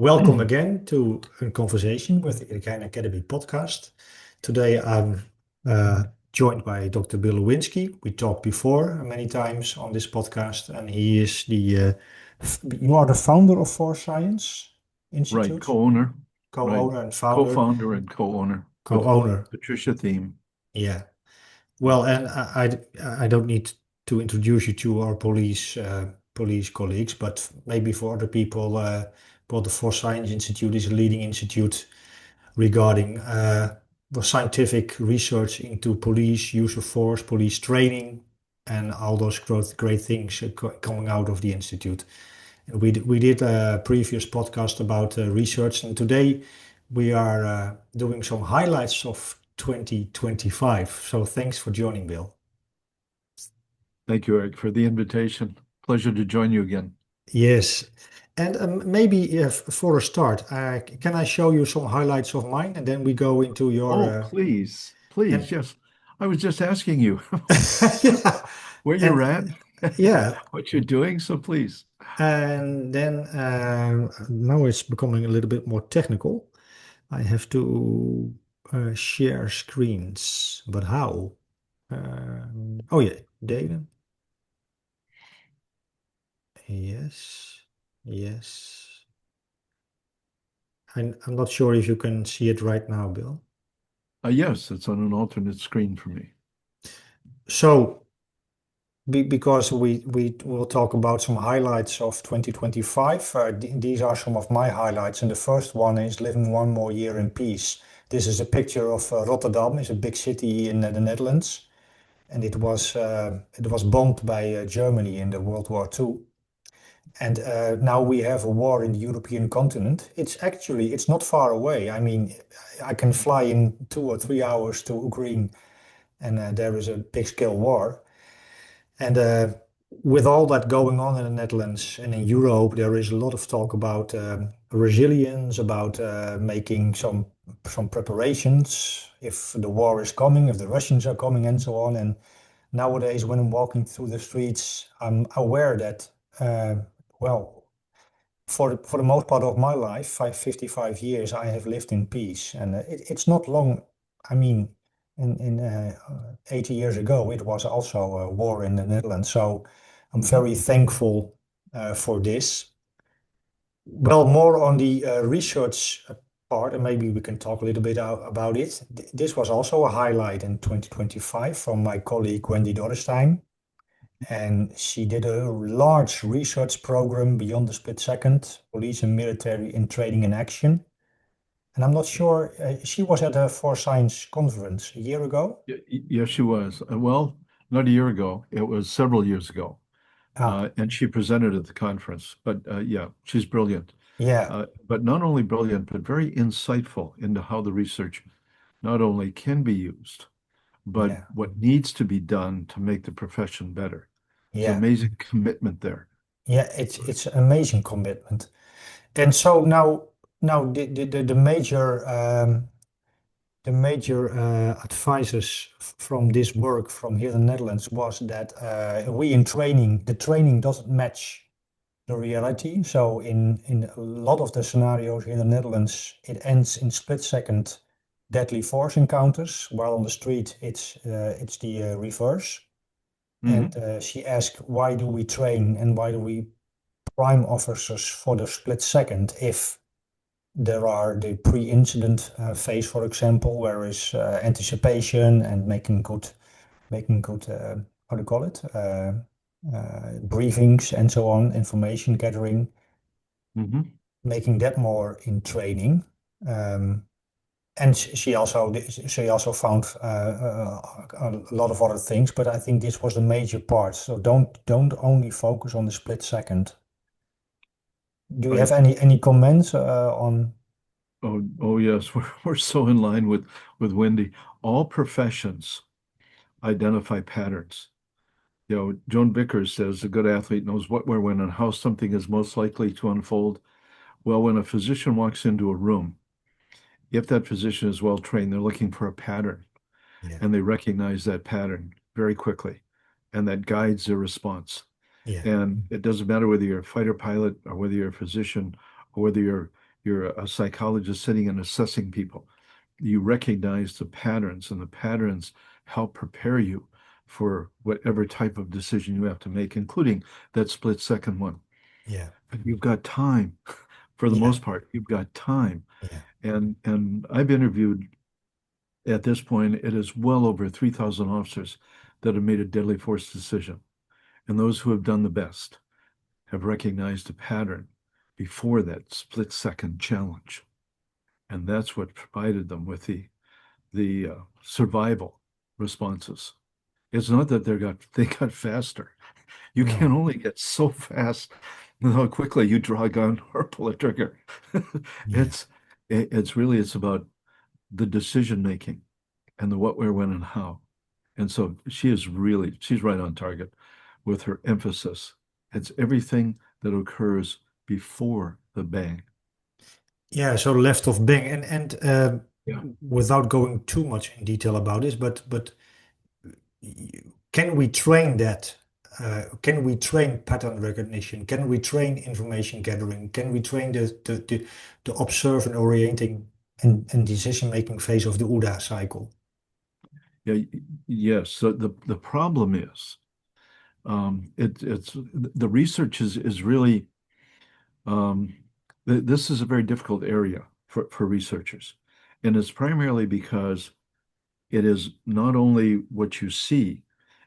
Welcome again to a conversation with the Again Academy podcast. Today I'm joined by Dr. Bill Lewinski. We talked before many times on this podcast, and he is you are the founder of For Science Right, Institute, co-owner, right, co-owner and founder, co-founder and co-owner with co-owner. Patricia Thiem. Yeah. Well, and I don't need to introduce you to our police colleagues, but maybe for other people, well, the For Science Institute is a leading institute regarding the scientific research into police use of force, police training, and all those great things coming out of the institute. And we did a previous podcast about research, and today we are doing some highlights of 2025. So thanks for joining, Bill. Thank you, Eric, for the invitation. Pleasure to join you again. Yes. And maybe if, for a start, can I show you some highlights of mine and then we go into your Oh, please, please, and yes. I was just asking you yeah, where you're and at, yeah, what you're doing, so please. and then now it's becoming a little bit more technical. I have to share screens, but how? Oh yeah, data. Yes, yes. I'm not sure if you can see it right now, Bill. Yes, it's on an alternate screen for me. So, because we will talk about some highlights of 2025, these are some of my highlights, and the first one is living one more year in peace. This is a picture of Rotterdam, it's a big city in the Netherlands, and it was bombed by Germany in the World War II. And now we have a war in the European continent. It's not far away. I mean, I can fly in 2 or 3 hours to Ukraine, and there is a big scale war. And with all that going on in the Netherlands and in Europe, there is a lot of talk about resilience, about making some preparations if the war is coming, if the Russians are coming, and so on. And nowadays, when I'm walking through the streets, I'm aware that, well, for the most part of my life, 55 years, I have lived in peace, and it's not long. I mean, in 80 years ago, it was also a war in the Netherlands. So I'm very thankful for this. Well, more on the research part, and maybe we can talk a little bit about it. This was also a highlight in 2025 from my colleague Wendy Dorrestein. And she did a large research program beyond the split second, police and military in training and action. And I'm not sure, she was at a For Science conference a year ago. Yes, she was. Well, not a year ago. It was several years ago. Ah, And she presented at the conference. But yeah, she's brilliant. yeah, But not only brilliant, but very insightful into how the research not only can be used, but yeah, what needs to be done to make the profession better. It's an yeah, amazing commitment there. yeah. It's an amazing commitment. And so now the major advices from this work from here in the Netherlands was that we in training, the training doesn't match the reality. So in a lot of the scenarios here in the Netherlands, it ends in split-second deadly force encounters, while on the street it's the reverse. And Hmm. she asked, why do we train and why do we prime officers for the split second if there are the pre-incident phase, for example, where is anticipation and making good how do you call it, briefings and so on, information gathering, Hmm. making that more in training. Um, and she also found a lot of other things, but I think this was the major part. So don't only focus on the split second. Do you have Right. any comments on? Oh yes, we're so in line with Wendy. All professions identify patterns. Joan Vickers says a good athlete knows what, where, when, and how something is most likely to unfold. Well, when a physician walks into a room, if that physician is well trained, they're looking for a pattern Yeah, and they recognize that pattern very quickly, and that guides their response. yeah, And it doesn't matter whether you're a fighter pilot or whether you're a physician or whether you're you're a psychologist sitting and assessing people. You recognize the patterns, and the patterns help prepare you for whatever type of decision you have to make, including that split second one. Yeah. But you've got time for the Yeah. most part. You've got time. Yeah. And I've interviewed at this point, it is well over 3,000 officers that have made a deadly force decision. And those who have done the best have recognized a pattern before that split second challenge. And that's what provided them with the survival responses. It's not that they got faster. You can No. only get so fast how quickly you draw a gun or pull a trigger. Yeah. It's it's about the decision making and the what, where, when, and how. And so she's right on target with her emphasis. It's everything that occurs before the bang. Yeah. So left of bang, and Yeah. without going too much in detail about this, but can we train that? Can we train pattern recognition? Can we train information gathering? Can we train the observe and orienting and decision-making phase of the OODA cycle? Yeah, yes. So the problem is it's the research is really um, this is a very difficult area for researchers. And it's primarily because it is not only what you see,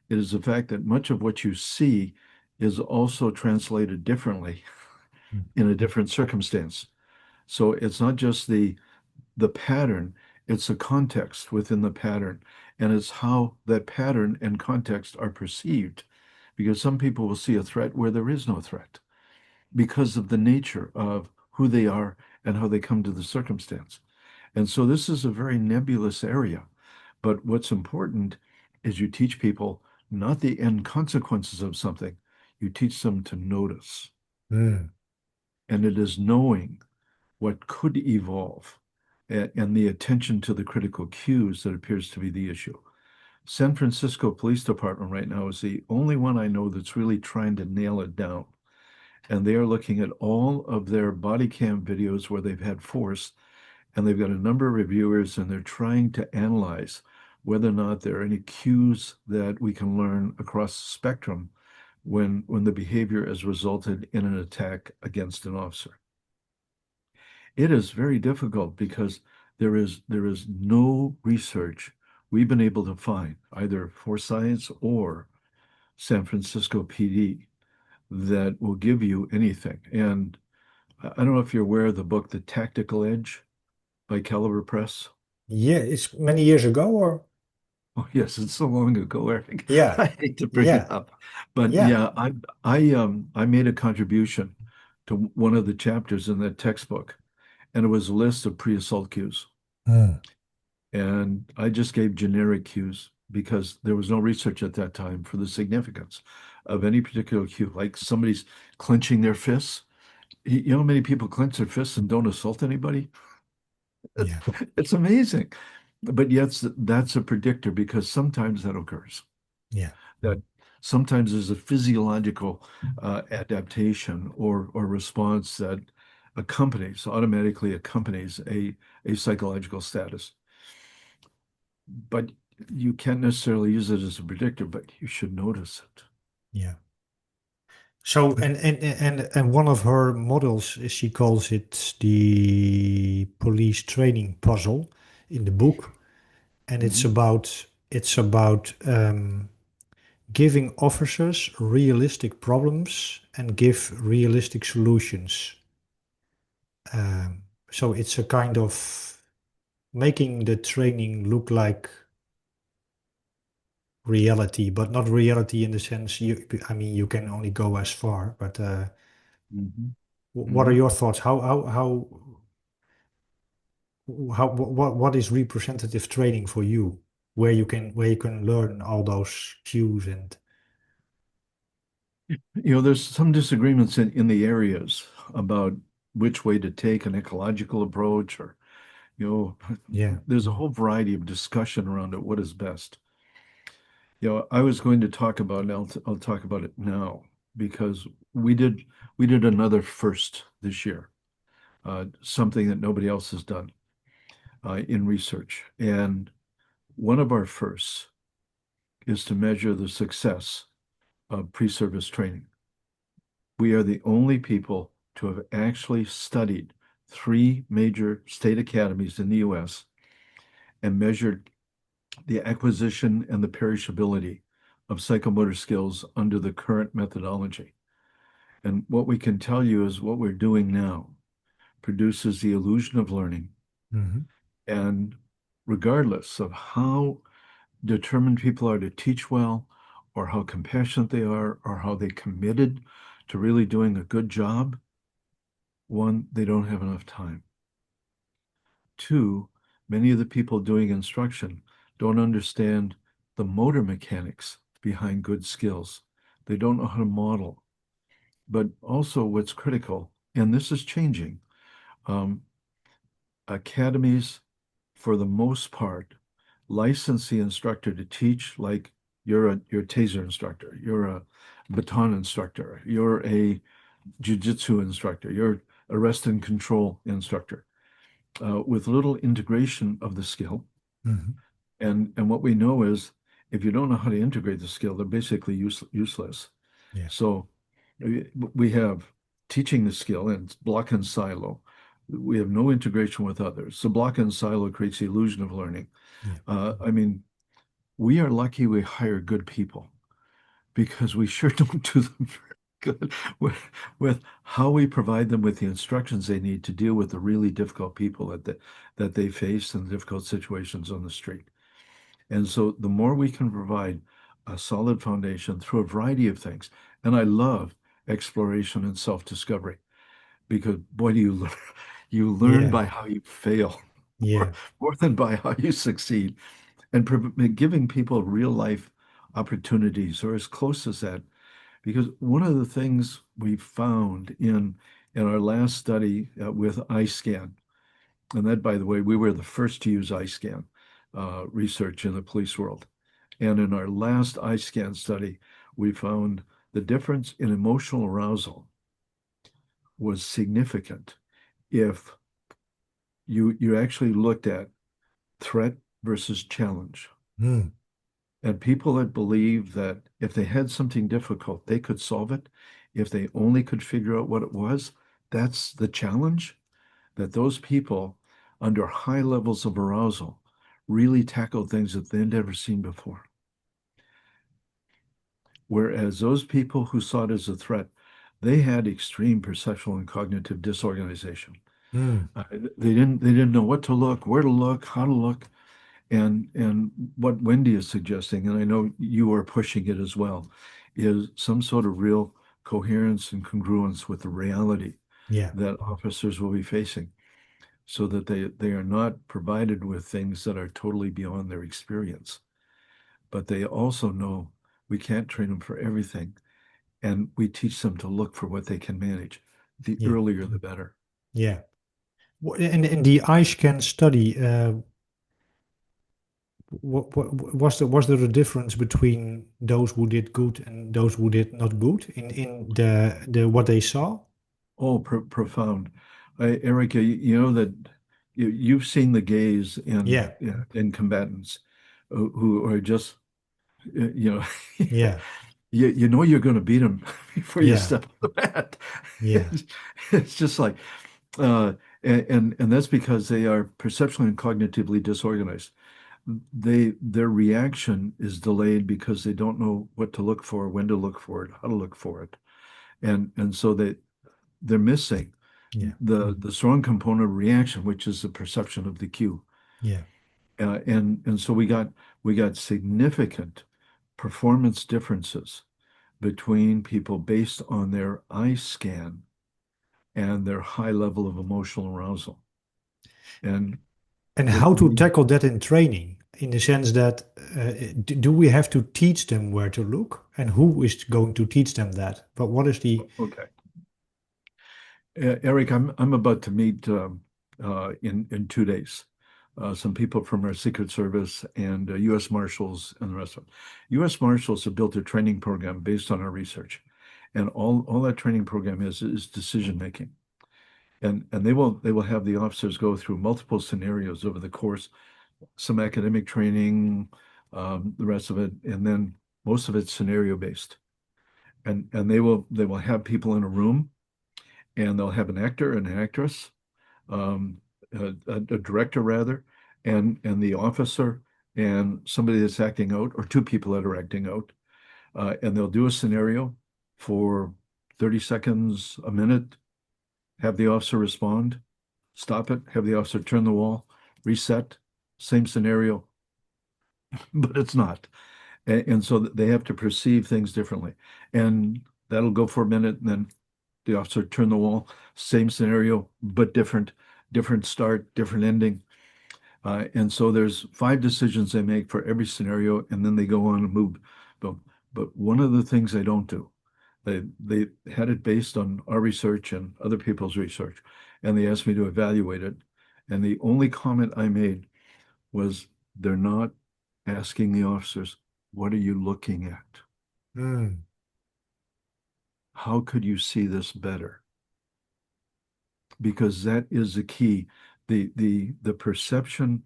it is the fact that much of what you see is also translated differently Mm. in a different circumstance. So it's not just the pattern, it's the context within the pattern, and it's how that pattern and context are perceived. Because some people will see a threat where there is no threat because of the nature of who they are and how they come to the circumstance. And so this is a very nebulous area. But what's important is you teach people not the end consequences of something, you teach them to notice. Mm. And it is knowing what could evolve and the attention to the critical cues that appears to be the issue. San Francisco Police Department right now is the only one I know that's really trying to nail it down. And they are looking at all of their body cam videos where they've had force, and they've got a number of reviewers, and they're trying to analyze whether or not there are any cues that we can learn across the spectrum when the behavior has resulted in an attack against an officer. It is very difficult because there is no research we've been able to find, either for science or San Francisco PD, that will give you anything. And I don't know if you're aware of the book, The Tactical Edge by Caliber Press. Yeah, it's many years ago, or Oh, yes, it's so long ago, Eric. yeah, I hate to bring it yeah, up. But yeah. yeah, I made a contribution to one of the chapters in that textbook, and it was a list of pre-assault cues. Mm. And I just gave generic cues because there was no research at that time for the significance of any particular cue, like somebody's clenching their fists. You know how many people clench their fists and don't assault anybody? Yeah, It's amazing. But yes, that's a predictor because sometimes that occurs. yeah, That sometimes there's a physiological adaptation or response that automatically accompanies a psychological status. But you can't necessarily use it as a predictor, but you should notice it. yeah. So and one of her models, she calls it the police training puzzle in the book, and Mhm. it's about giving officers realistic problems and give realistic solutions. So it's a kind of making the training look like reality, but not reality in the sense I mean, you can only go as far. But Mhm. what are Mhm. your thoughts? What is representative training for you, where you can learn all those cues and There's some disagreements in the areas about which way to take an ecological approach, or, you know, yeah, there's a whole variety of discussion around it, what is best. I was going to talk about, and I'll talk about it now because we did we did another first this year. something that nobody else has done in research. And one of our firsts is to measure the success of pre-service training. We are the only people to have actually studied three major state academies in the US and measured the acquisition and the perishability of psychomotor skills under the current methodology. And what we can tell you is what we're doing now produces the illusion of learning. Mhm. And regardless of how determined people are to teach well, or how compassionate they are, or how they committed to really doing a good job, one, they don't have enough time. Two, many of the people doing instruction don't understand the motor mechanics behind good skills. They don't know how to model. But also what's critical, and this is changing, um, academies, for the most part, license the instructor to teach like you're a taser instructor, you're a baton instructor, you're a jujitsu instructor, you're arrest and control instructor, with little integration of the skill. Mhm. And what we know is if you don't know how to integrate the skill, they're basically useless. Yeah. So we have teaching the skill and block and silo. We have no integration with others. So block and silo creates the illusion of learning. Yeah. I mean, we are lucky we hire good people because we sure don't do them very good with how we provide them with the instructions they need to deal with the really difficult people that they face in difficult situations on the street. And so the more we can provide a solid foundation through a variety of things, and I love exploration and self-discovery because boy, do you learn, you learn Yeah. by how you fail more, Yeah. more than by how you succeed. And giving people real life opportunities or as close as that. Because one of the things we found in our last study with iScan, and that, by the way, we were the first to use iScan research in the police world. And in our last iScan study, we found the difference in emotional arousal was significant if you actually looked at threat versus challenge. Mm. And people that believe that if they had something difficult, they could solve it, if they only could figure out what it was, that's the challenge, that those people under high levels of arousal really tackle things that they'd never seen before. Whereas those people who saw it as a threat, they had extreme perceptual and cognitive disorganization. Mm. They didn't know what to look, where to look, how to look. And what Wendy is suggesting, and I know you are pushing it as well, is some sort of real coherence and congruence with the reality Yeah. that officers will be facing so that they are not provided with things that are totally beyond their experience. But they also know we can't train them for everything. And we teach them to look for what they can manage. The Yeah. earlier, the better. Yeah. In the iScan study, was there a difference between those who did good and those who did not good in the what they saw? Oh, profound. Erica, you know that you've seen the gaze in Yeah. in combatants who are just, you know, Yeah. you know you're going to beat them before you Yeah. step on the mat. Yeah. It's just like, uh, and that's because they are perceptually and cognitively disorganized. Their reaction is delayed because they don't know what to look for, when to look for it, how to look for it, and so they're missing Yeah. the strong component of reaction, which is the perception of the cue. Yeah. And so we got significant performance differences between people based on their eye scan and their high level of emotional arousal. And And what how to we tackle that in training, in the sense that do we have to teach them where to look, and who is going to teach them that? But what is the okay, Eric, I'm about to meet in 2 days some people from our Secret Service and U.S. Marshals and the rest of it. U.S. Marshals have built a training program based on our research, and all that training program is decision making. and they will have the officers go through multiple scenarios over the course, some academic training, the rest of it, and then most of it's scenario based. And they will have people in a room, and they'll have an actor and an actress, um, a director rather, and the officer and somebody that's acting out, or two people that are acting out, and they'll do a scenario for 30 seconds, a minute, have the officer respond, stop it, have the officer turn the wall, reset, same scenario, but it's not. And so they have to perceive things differently. And that'll go for a minute, and then the officer turn the wall, same scenario, but different, different start, different ending. And so there's five decisions they make for every scenario, and then they go on and move. But, but one of the things they don't do, they had it based on our research and other people's research, and they asked me to evaluate it. And the only comment I made was they're not asking the officers, what are you looking at? Mm, How could you see this better? Because that is the key. The perception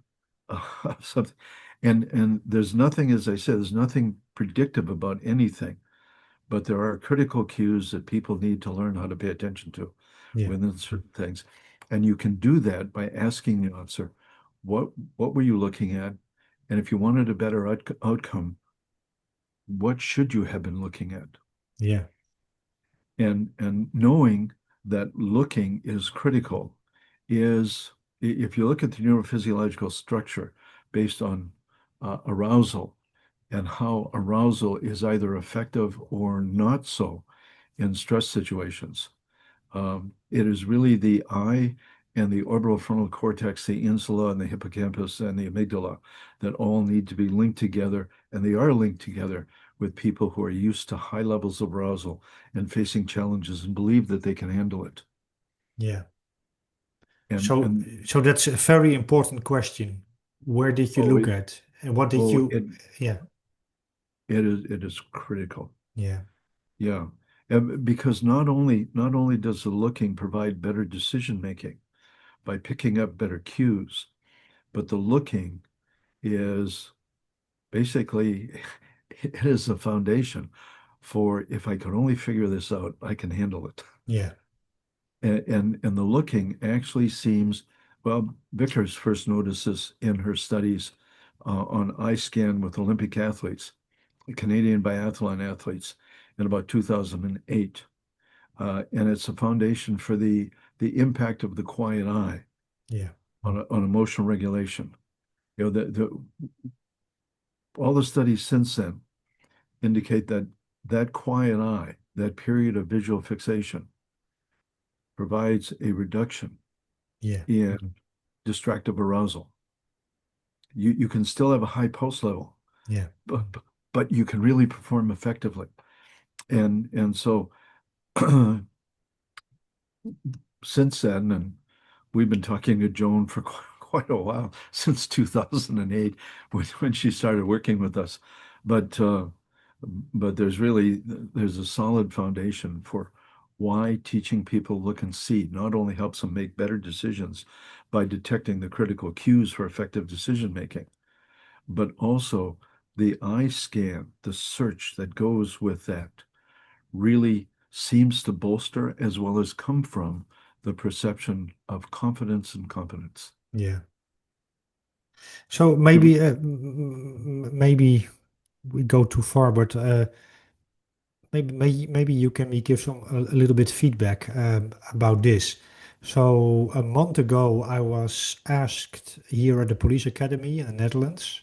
of something. And there's nothing, as I said, there's nothing predictive about anything, but there are critical cues that people need to learn how to pay attention to yeah, within certain things. And you can do that by asking the officer, what were you looking at? And if you wanted a better outcome, what should you have been looking at? yeah, And knowing that looking is critical is, if you look at the neurophysiological structure based on arousal and how arousal is either effective or not so in stress situations. It is really the eye and the orbitofrontal cortex, the insula and the hippocampus and the amygdala that all need to be linked together, and they are linked together with people who are used to high levels of arousal and facing challenges and believe that they can handle it. yeah. And So, and so that's a very important question. Where did you oh look it at, and what did oh you? Yeah, it is critical. yeah, Yeah. Because not only does the looking provide better decision making by picking up better cues, but the looking is basically it is the foundation for, if I can only figure this out, I can handle it. yeah, And the looking actually seems, well, Vickers first noticed this in her studies on eye scan with Olympic athletes, Canadian biathlon athletes, in about 2008. And it's a foundation for the impact of the quiet eye yeah, on emotional regulation. You know, all the studies since then indicate that that quiet eye, that period of visual fixation, provides a reduction yeah, in distractive arousal. You can still have a high pulse level, yeah, but you can really perform effectively. And so since then, and we've been talking to Joan for quite a while, since 2008, when she started working with us. But there's a solid foundation for why teaching people look and see not only helps them make better decisions by detecting the critical cues for effective decision making, but also the eye scan, the search that goes with that, really seems to bolster as well as come from the perception of confidence and competence. yeah. So You, maybe, maybe we go too far, but maybe you can give some a little bit feedback about this. So a month ago, I was asked here at the police academy in the Netherlands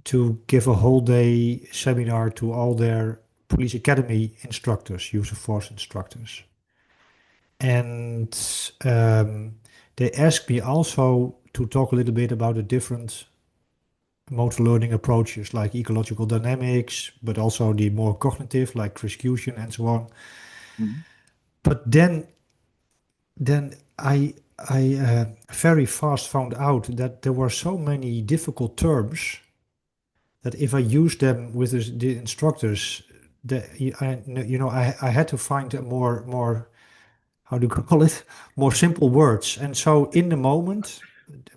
to give a whole day seminar to all their police academy instructors, use of force instructors. And they asked me also to talk a little bit about the different motor learning approaches like ecological dynamics, but also the more cognitive like prescution and so on. Mhm. But then I very fast found out that there were so many difficult terms that if I used them with the instructors, I had to find a more how do you call it? More simple words. And so in the moment,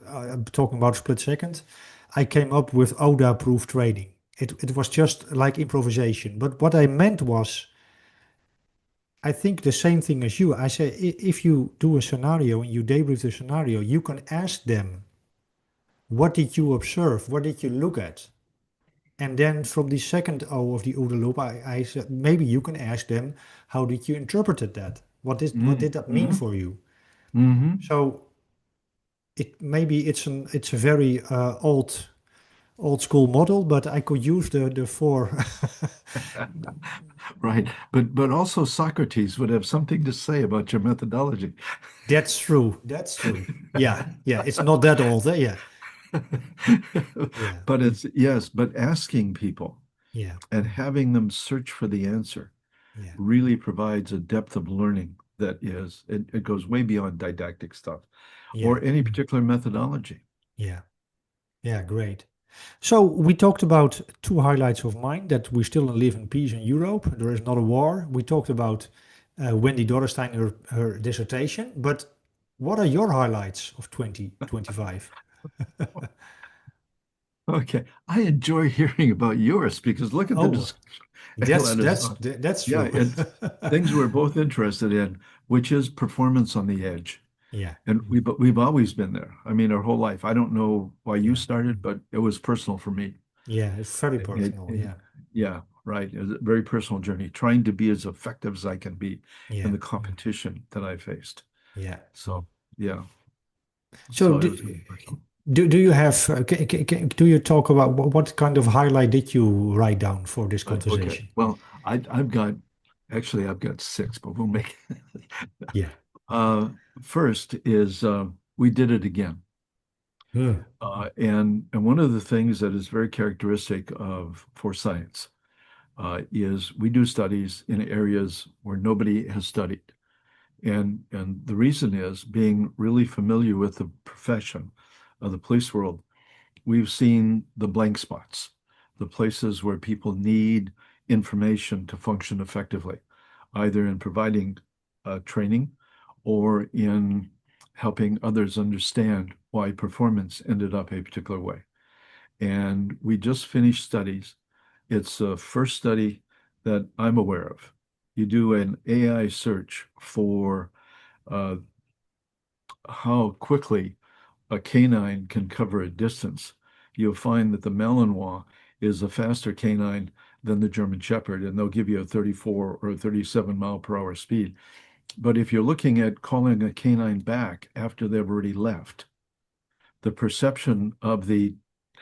I'm talking about a split second, I came up with ODA-proof training. It was just like improvisation. But what I meant was, I think the same thing as you. I say, if you do a scenario and you debrief the scenario, you can ask them, what did you observe? What did you look at? And then from the second O of the OODA loop, I said, maybe you can ask them, how did you interpret that? What did that mean Mm-hmm. for you? Mm-hmm. So it maybe it's a very old school model, but I could use the four. Right. But also Socrates would have something to say about your methodology. That's true. That's true. Yeah, yeah. It's not that old. Eh? Yeah, yeah, But it's yes, but asking people yeah, and having them search for the answer yeah, really provides a depth of learning that is, it goes way beyond didactic stuff yeah, or any particular methodology. yeah, yeah. Great. So we talked about two highlights of mine, that we still live in peace in Europe. There is not a war. We talked about Wendy Dorrestein, her dissertation. But what are your highlights of 2025? Okay. I enjoy hearing about yours because look at the Oh, discussion it led us on. that's Yeah, true. it's things we're both interested in, which is performance on the edge. Yeah, And we've always been there. I mean, our whole life. I don't know why you yeah, started, but it was personal for me. yeah. It's very It- personal. it- Yeah, yeah, right. It was a very personal journey, trying to be as effective as I can be in yeah, the competition that I faced. yeah. So, yeah. So So it do, was very personal. do you have do you talk about what kind of highlight did you write down for this Okay. conversation? Well, I've got actually I've got six, but we'll make Yeah. uh first is we did it again. Hmm. And one of the things that is very characteristic of for science is we do studies in areas where nobody has studied. And the reason is being really familiar with the profession of the police world, we've seen the blank spots, the places where people need information to function effectively, either in providing training or in helping others understand why performance ended up a particular way. And we just finished studies. It's the first study that I'm aware of. You do an AI search for uh, how quickly a canine can cover a distance. You'll find that the Malinois is a faster canine than the German Shepherd, and they'll give you a 34 or 37 mile per hour speed. But if you're looking at calling a canine back after they've already left, the perception of the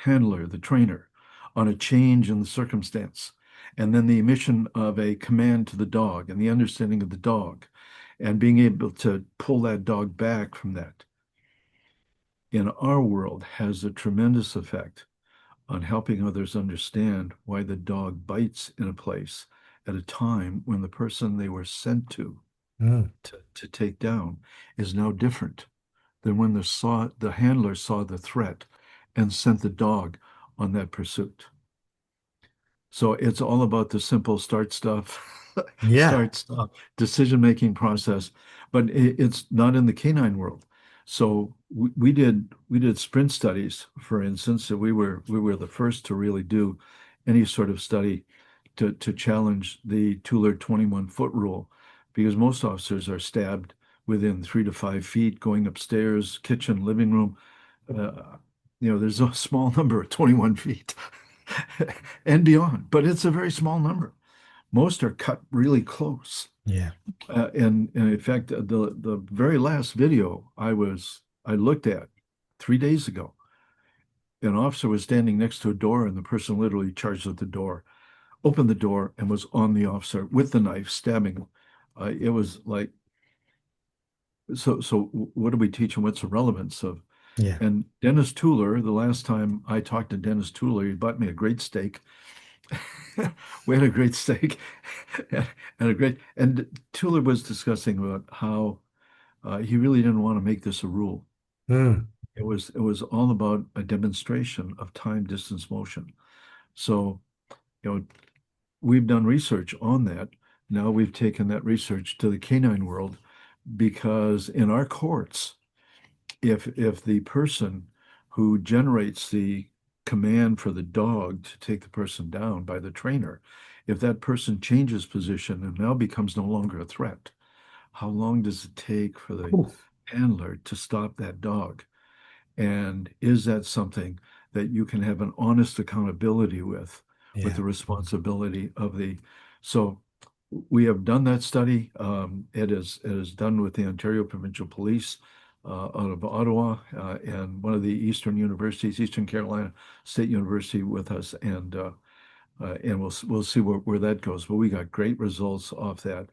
handler, the trainer, on a change in the circumstance, and then the emission of a command to the dog and the understanding of the dog, and being able to pull that dog back from that in our world has a tremendous effect on helping others understand why the dog bites in a place at a time when the person they were sent Hmm. to take down is now different than when the handler saw the threat and sent the dog on that pursuit. So it's all about the simple start stuff, Yeah. start stop, decision-making process, but it's not in the canine world. So we did sprint studies, for instance, and we were the first to really do any sort of study to challenge the Tueller 21-foot rule, because most officers are stabbed within 3 to 5 feet, going upstairs, kitchen, living room. Uh, there's a small number of 21 feet and beyond, but it's a very small number. Most are cut really close. Yeah. And in fact, the very last video I looked at 3 days ago, an officer was standing next to a door, and the person literally charged at the door, opened the door, and was on the officer with the knife, stabbing him. It was like, so what do we teach him? What's the relevance of? Yeah. And Dennis Tueller, the last time I talked to Dennis Tueller, he bought me a great steak. We had a great steak and Tueller was discussing about how he really didn't want to make this a rule. Hmm. It was all about a demonstration of time, distance, motion. So, you know, we've done research on that. Now we've taken that research to the canine world, because in our courts, if the person who generates the command for the dog to take the person down by the trainer, if that person changes position and now becomes no longer a threat, how long does it take for the Ooh. handler to stop that dog? And is that something that you can have an honest accountability with Yeah. the responsibility of the, so we have done that study. It is done with the Ontario Provincial Police out of Ottawa and one of the Eastern universities, Eastern Carolina State University with us, and we'll see where that goes. But we got great results off that,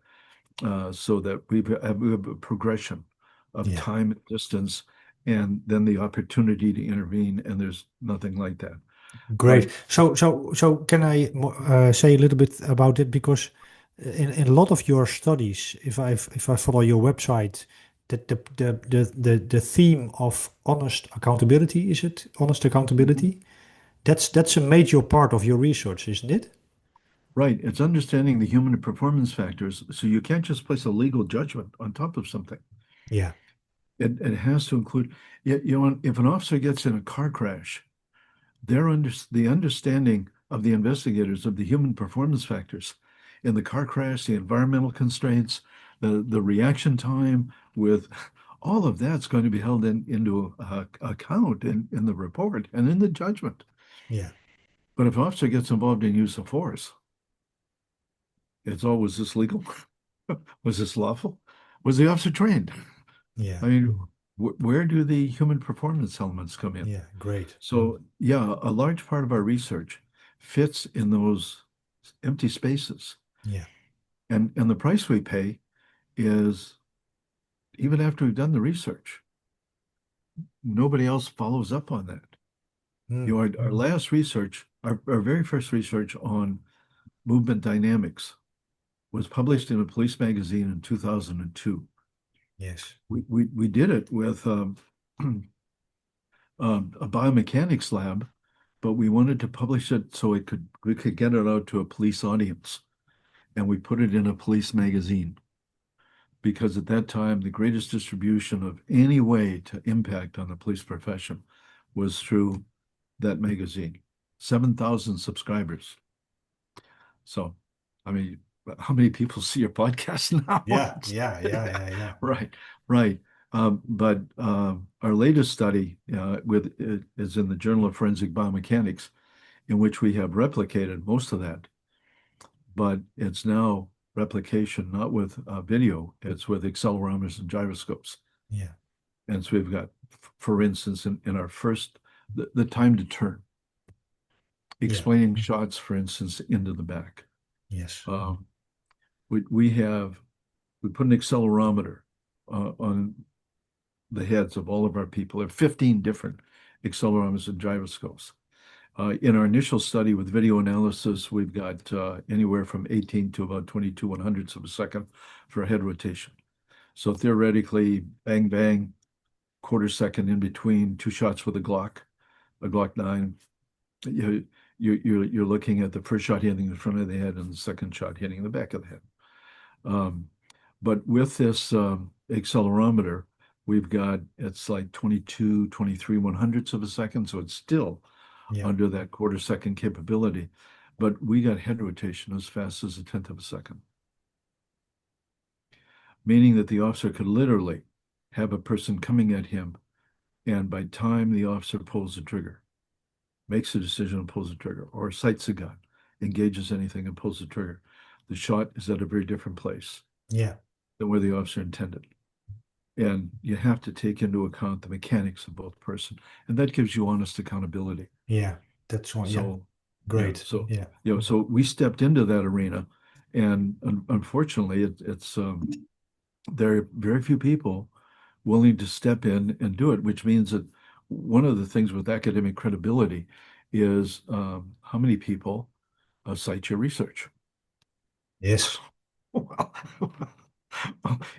so that we have a progression of Yeah. time and distance, and then the opportunity to intervene. And there's nothing like that. But Great. So can I say a little bit about it? Because in a lot of your studies, if I follow your website, that the theme of honest accountability, is it? Honest Mhm. accountability? That's a major part of your research, isn't it? Right, it's understanding the human performance factors. So you can't just place a legal judgment on top of something. Yeah. It has to include, if an officer gets in a car crash, the understanding of the investigators of the human performance factors in the car crash, the environmental constraints, the reaction time with all of that's going to be held into account in the report and in the judgment. Yeah. But if an officer gets involved in use of force, it's all, was this legal? Was this lawful? Was the officer trained? Yeah. I mean, where do the human performance elements come in? Yeah. Great. So, yeah, a large part of our research fits in those empty spaces. Yeah. And the price we pay is, even after we've done the research, nobody else follows up on that. Mm. Our last research, our very first research on movement dynamics was published in a police magazine in 2002. Yes. We did it with a biomechanics lab, but we wanted to publish it so we could get it out to a police audience. And we put it in a police magazine because at that time, the greatest distribution of any way to impact on the police profession was through that magazine. 7,000 subscribers. So, I mean, how many people see your podcast now? Yeah. Yeah. Yeah. Yeah. Yeah. Right, right. But our latest study is in the Journal of Forensic Biomechanics, in which we have replicated most of that, but it's now replication not with video, it's with accelerometers and gyroscopes. Yeah. And so we've got, for instance, in our first, the time to turn, Yeah. explaining shots, for instance, into the back. Yes. Um, we put an accelerometer on the heads of all of our people. There are 15 different accelerometers and gyroscopes. In our initial study with video analysis, we've got anywhere from 18 to about 22 100ths of a second for head rotation. So theoretically, bang, bang, quarter second in between two shots with a Glock 9. You're looking at the first shot hitting the front of the head and the second shot hitting the back of the head. Um, but with this accelerometer, it's like 22, 23 100ths of a second. So it's still Yeah. under that quarter second capability. But we got head rotation as fast as a tenth of a second, meaning that the officer could literally have a person coming at him, and by time the officer pulls the trigger, makes a decision and pulls the trigger, or sights a gun, engages anything and pulls the trigger, the shot is at a very different place Yeah. than where the officer intended. And you have to take into account the mechanics of both person, and that gives you honest accountability. Yeah. That's one. Yeah. So, yeah, Great. Yeah. so we stepped into that arena, and unfortunately, there are very few people willing to step in and do it, which means that one of the things with academic credibility is how many people cite your research. Yes. Well,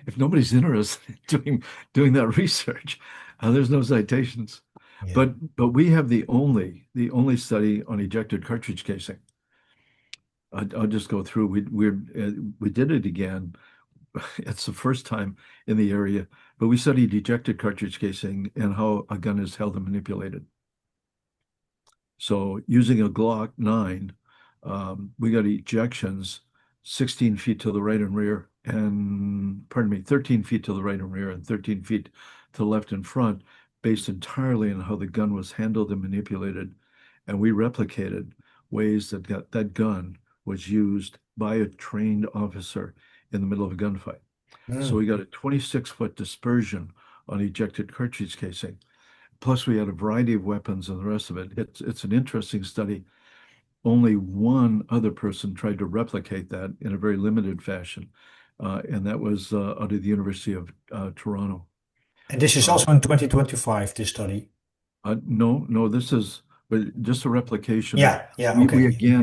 if nobody's interested in doing that research, there's no citations. Yeah. But we have the only study on ejected cartridge casing. I'll just go through. We did it again it's the first time in the area, but we studied ejected cartridge casing and how a gun is held and manipulated. So using a Glock 9, we got ejections 16 feet to the right and rear, and pardon me, 13 feet to the right and rear, and 13 feet to the left and front, based entirely on how the gun was handled and manipulated. And we replicated ways that that gun was used by a trained officer in the middle of a gunfight. So Mm. we got a 26-foot dispersion on ejected cartridge casing. Plus, we had a variety of weapons and the rest of it. It's an interesting study. Only one other person tried to replicate that in a very limited fashion, and that was out of the University of Toronto. And this is Uh, also in 2025, this study. no, no, this is but just a replication of Yeah, yeah, we okay. Yeah,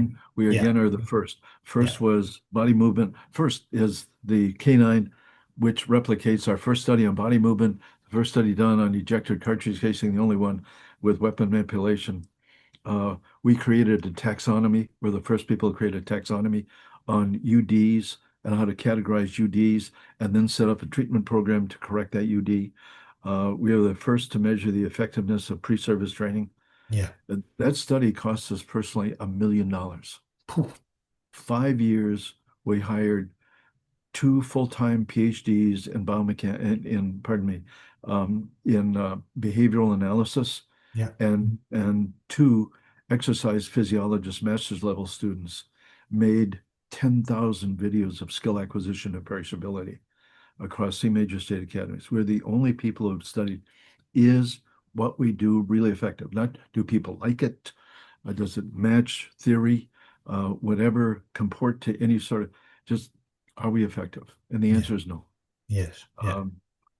again are the first. yeah. First was body movement. First is the canine, which replicates our first study on body movement, the first study done on ejected cartridge casing, the only one with weapon manipulation. We created a taxonomy. We're the first people to create a taxonomy on UDs and how to categorize UDs and then set up a treatment program to correct that UD. We are the first to measure the effectiveness of pre-service training. Yeah. That study cost us personally $1 million. Phew. 5 years, we hired two full-time PhDs in biomechan in pardon me, in behavioral analysis Yeah. and two exercise physiologist master's level students made 10,000 videos of skill acquisition and perishability across three major state academies. We're the only people who have studied, is what we do really effective? Not do people like it? Does it match theory? Whatever comport to any sort of, just are we effective? And the Yeah. answer is no. Yes. Yeah. Um,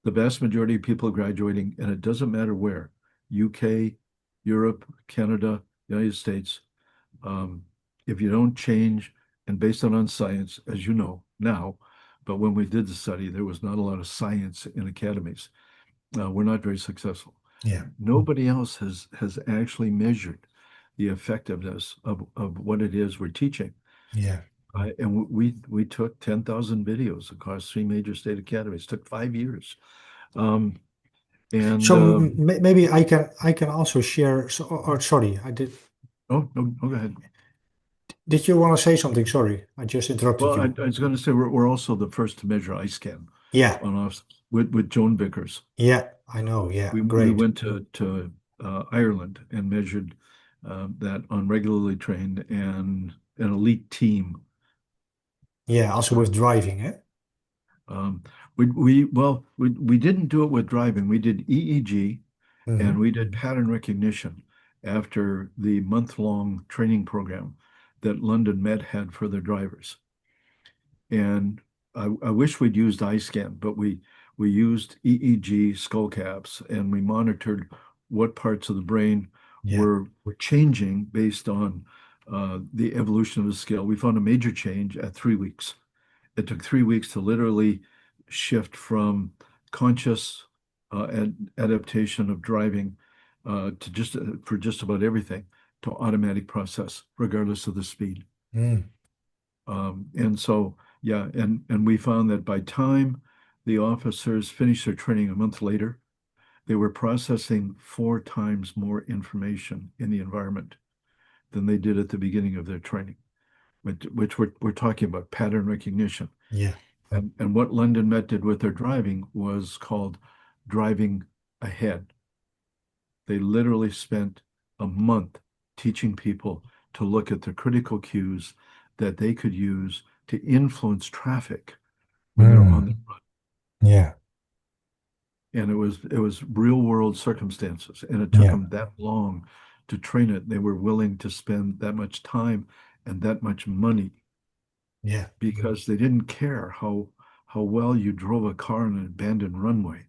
the vast majority of people graduating, and it doesn't matter where, UK, Europe, Canada, United States, um, if you don't change and based on science, as you know now, but when we did the study, there was not a lot of science in academies. We're not very successful. Yeah. Nobody else has actually measured the effectiveness of what it is we're teaching. Yeah. And we took 10,000 videos across three major state academies. It took 5 years. Um, and So maybe I can also share. So, or sorry, I did. oh no, no, go ahead. Did you want to say something? Sorry, I just interrupted Well, you. I was going to say we're also the first to measure eye scan Yeah. on officers with Joan Vickers. Yeah. I know. Yeah. We Great. went to Ireland and measured that on regularly trained and an elite team. Yeah. Also with driving, eh? Um, we didn't do it with driving. We did EEG and Hmm. we did pattern recognition after the month-long training program that London Met had for their drivers. And I wish we'd used eye scan, but we used EEG skull caps and we monitored what parts of the brain Yeah. were changing based on the evolution of the skill. We found a major change at 3 weeks. It took 3 weeks to literally shift from conscious adaptation of driving to just for just about everything to automatic process, regardless of the speed. Mm. And so, yeah, and we found that by time the officers finished their training a month later, they were processing 4 times more information in the environment than they did at the beginning of their training, which we're talking about pattern recognition. Yeah. And what London Met did with their driving was called driving ahead. They literally spent a month teaching people to look at the critical cues that they could use to influence traffic when they're on the Mm. run. Yeah. And it was real world circumstances, and it took Yeah. them that long to train it. They were willing to spend that much time and that much money Yeah. because they didn't care how well you drove a car on an abandoned runway.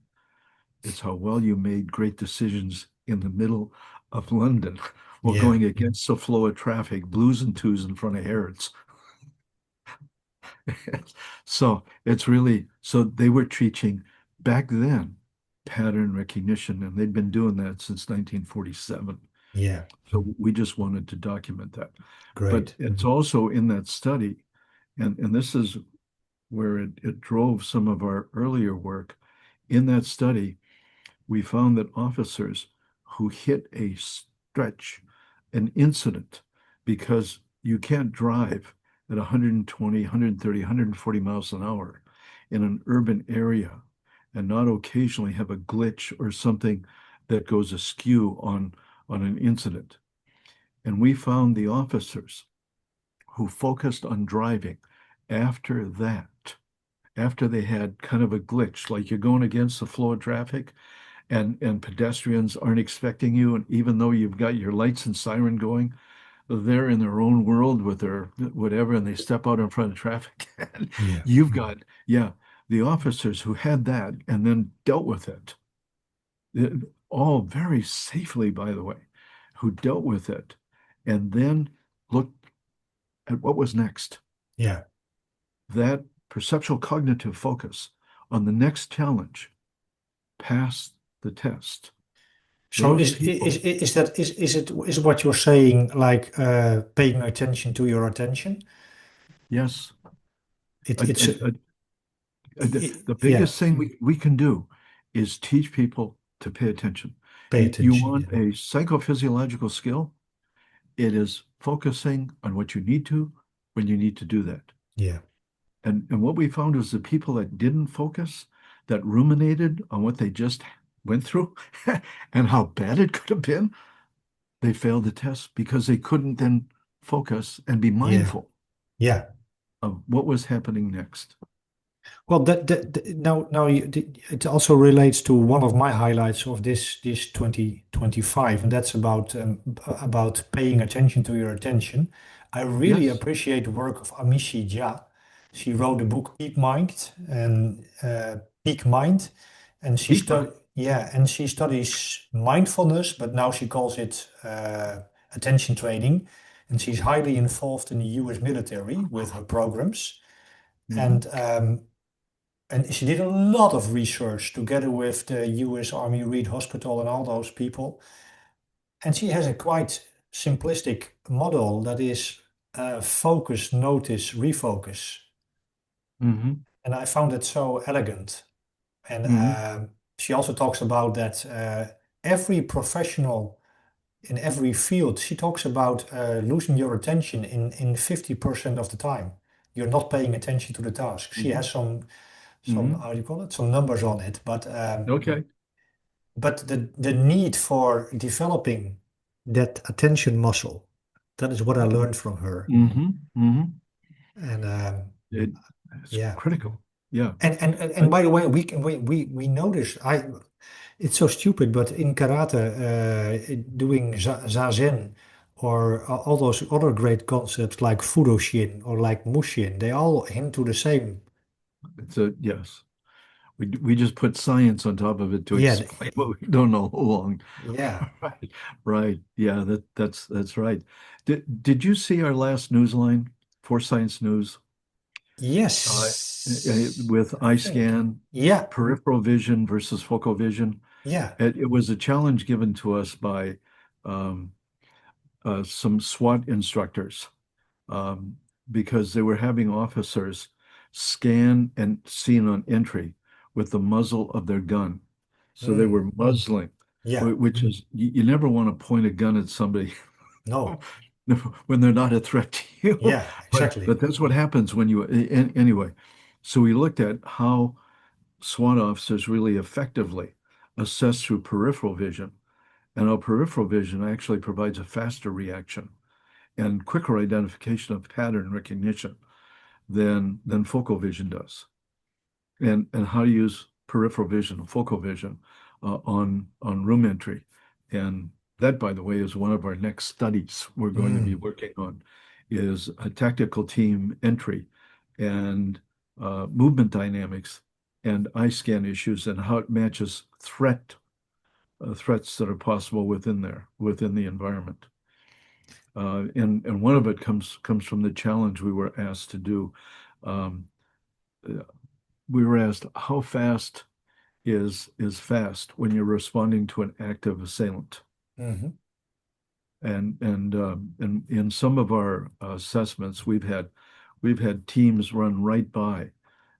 It's how well you made great decisions in the middle of London while Yeah. going against the flow of traffic, blues and twos in front of Harrods. So it's really, so they were teaching back then pattern recognition, and they'd been doing that since 1947. Yeah. So we just wanted to document that. But Great. it's also in that study, and this is where it drove some of our earlier work. In that study, we found that officers who hit a stretch, an incident, because you can't drive at 120, 130, 140 miles an hour in an urban area and not occasionally have a glitch or something that goes askew on an incident. And we found the officers who focused on driving after that, after they had kind of a glitch, like you're going against the flow of traffic and pedestrians aren't expecting you, and even though you've got your lights and siren going, they're in their own world with their whatever, and they step out in front of traffic. And Yeah. you've got, yeah, the officers who had that and then dealt with it, all very safely, by the way, who dealt with it and then looked at what was next. Yeah. That perceptual cognitive focus on the next challenge passed the test. So Those people, is what you're saying like paying attention to your attention? yes, It, a, it's a, the yeah, biggest thing we can do is teach people to pay attention. pay You attention. want Yeah. a psychophysiological skill? It is focusing on what you need to when you need to do that. Yeah. And what we found was the people that didn't focus, that ruminated on what they just went through and how bad it could have been, they failed the test because they couldn't then focus and be Yeah. mindful Yeah. of what was happening next. Well, now it also relates to one of my highlights of this 2025, and that's about paying attention to your attention. I really Yes, appreciate the work of Amishi Jha. She wrote the book Peak Mind, and peak mind. she studies mindfulness, but now she calls it attention training, and she's highly involved in the U.S. military with her programs. Mhm, And and she did a lot of research together with the US Army Reed Hospital and all those people. And she has a quite simplistic model that is focus, notice, refocus. mhm, And I found it so elegant. And mhm, she also talks about that every professional in every field, she talks about losing your attention in 50% of the time. You're not paying attention to the task. She mhm, has some mhm. how do you call it? Some numbers on it, Okay. but the need for developing that attention muscle, that is what I learned from her. Mhm, mhm. And It, it's yeah. critical. Yeah. And I, by the way, we notice it's so stupid, but in karate, doing zazen or all those other great concepts like fudoshin or like mushin, they all hint to the same. it's a yes. We just put science on top of it to Yeah, explain what we don't know along. yeah. Right. Right. Yeah, that's right. Did you see our last newsline for Science News Yes, with I eye think. scan, Yeah, peripheral vision versus focal vision? yeah. It was a challenge given to us by um, some SWAT instructors um, because they were having officers scan and seen on entry with the muzzle of their gun. So they Mm, were muzzling, yeah. which is, you never want to point a gun at somebody No. when they're not a threat to you. Yeah, But exactly. that's what happens when you, anyway. So we looked at how SWAT officers really effectively assess through peripheral vision. And our peripheral vision actually provides a faster reaction and quicker identification of pattern recognition than focal vision does. And how to use peripheral vision, focal vision on room entry. And that, by the way, is one of our next studies we're going to be Mm, working on is a tactical team entry and movement dynamics and eye scan issues and how it matches threats that are possible within the environment. And one of it comes from the challenge we were asked to do. Um, we were asked how fast is fast when you're responding to an active assailant. hmm And in some of our assessments, we've had teams run right by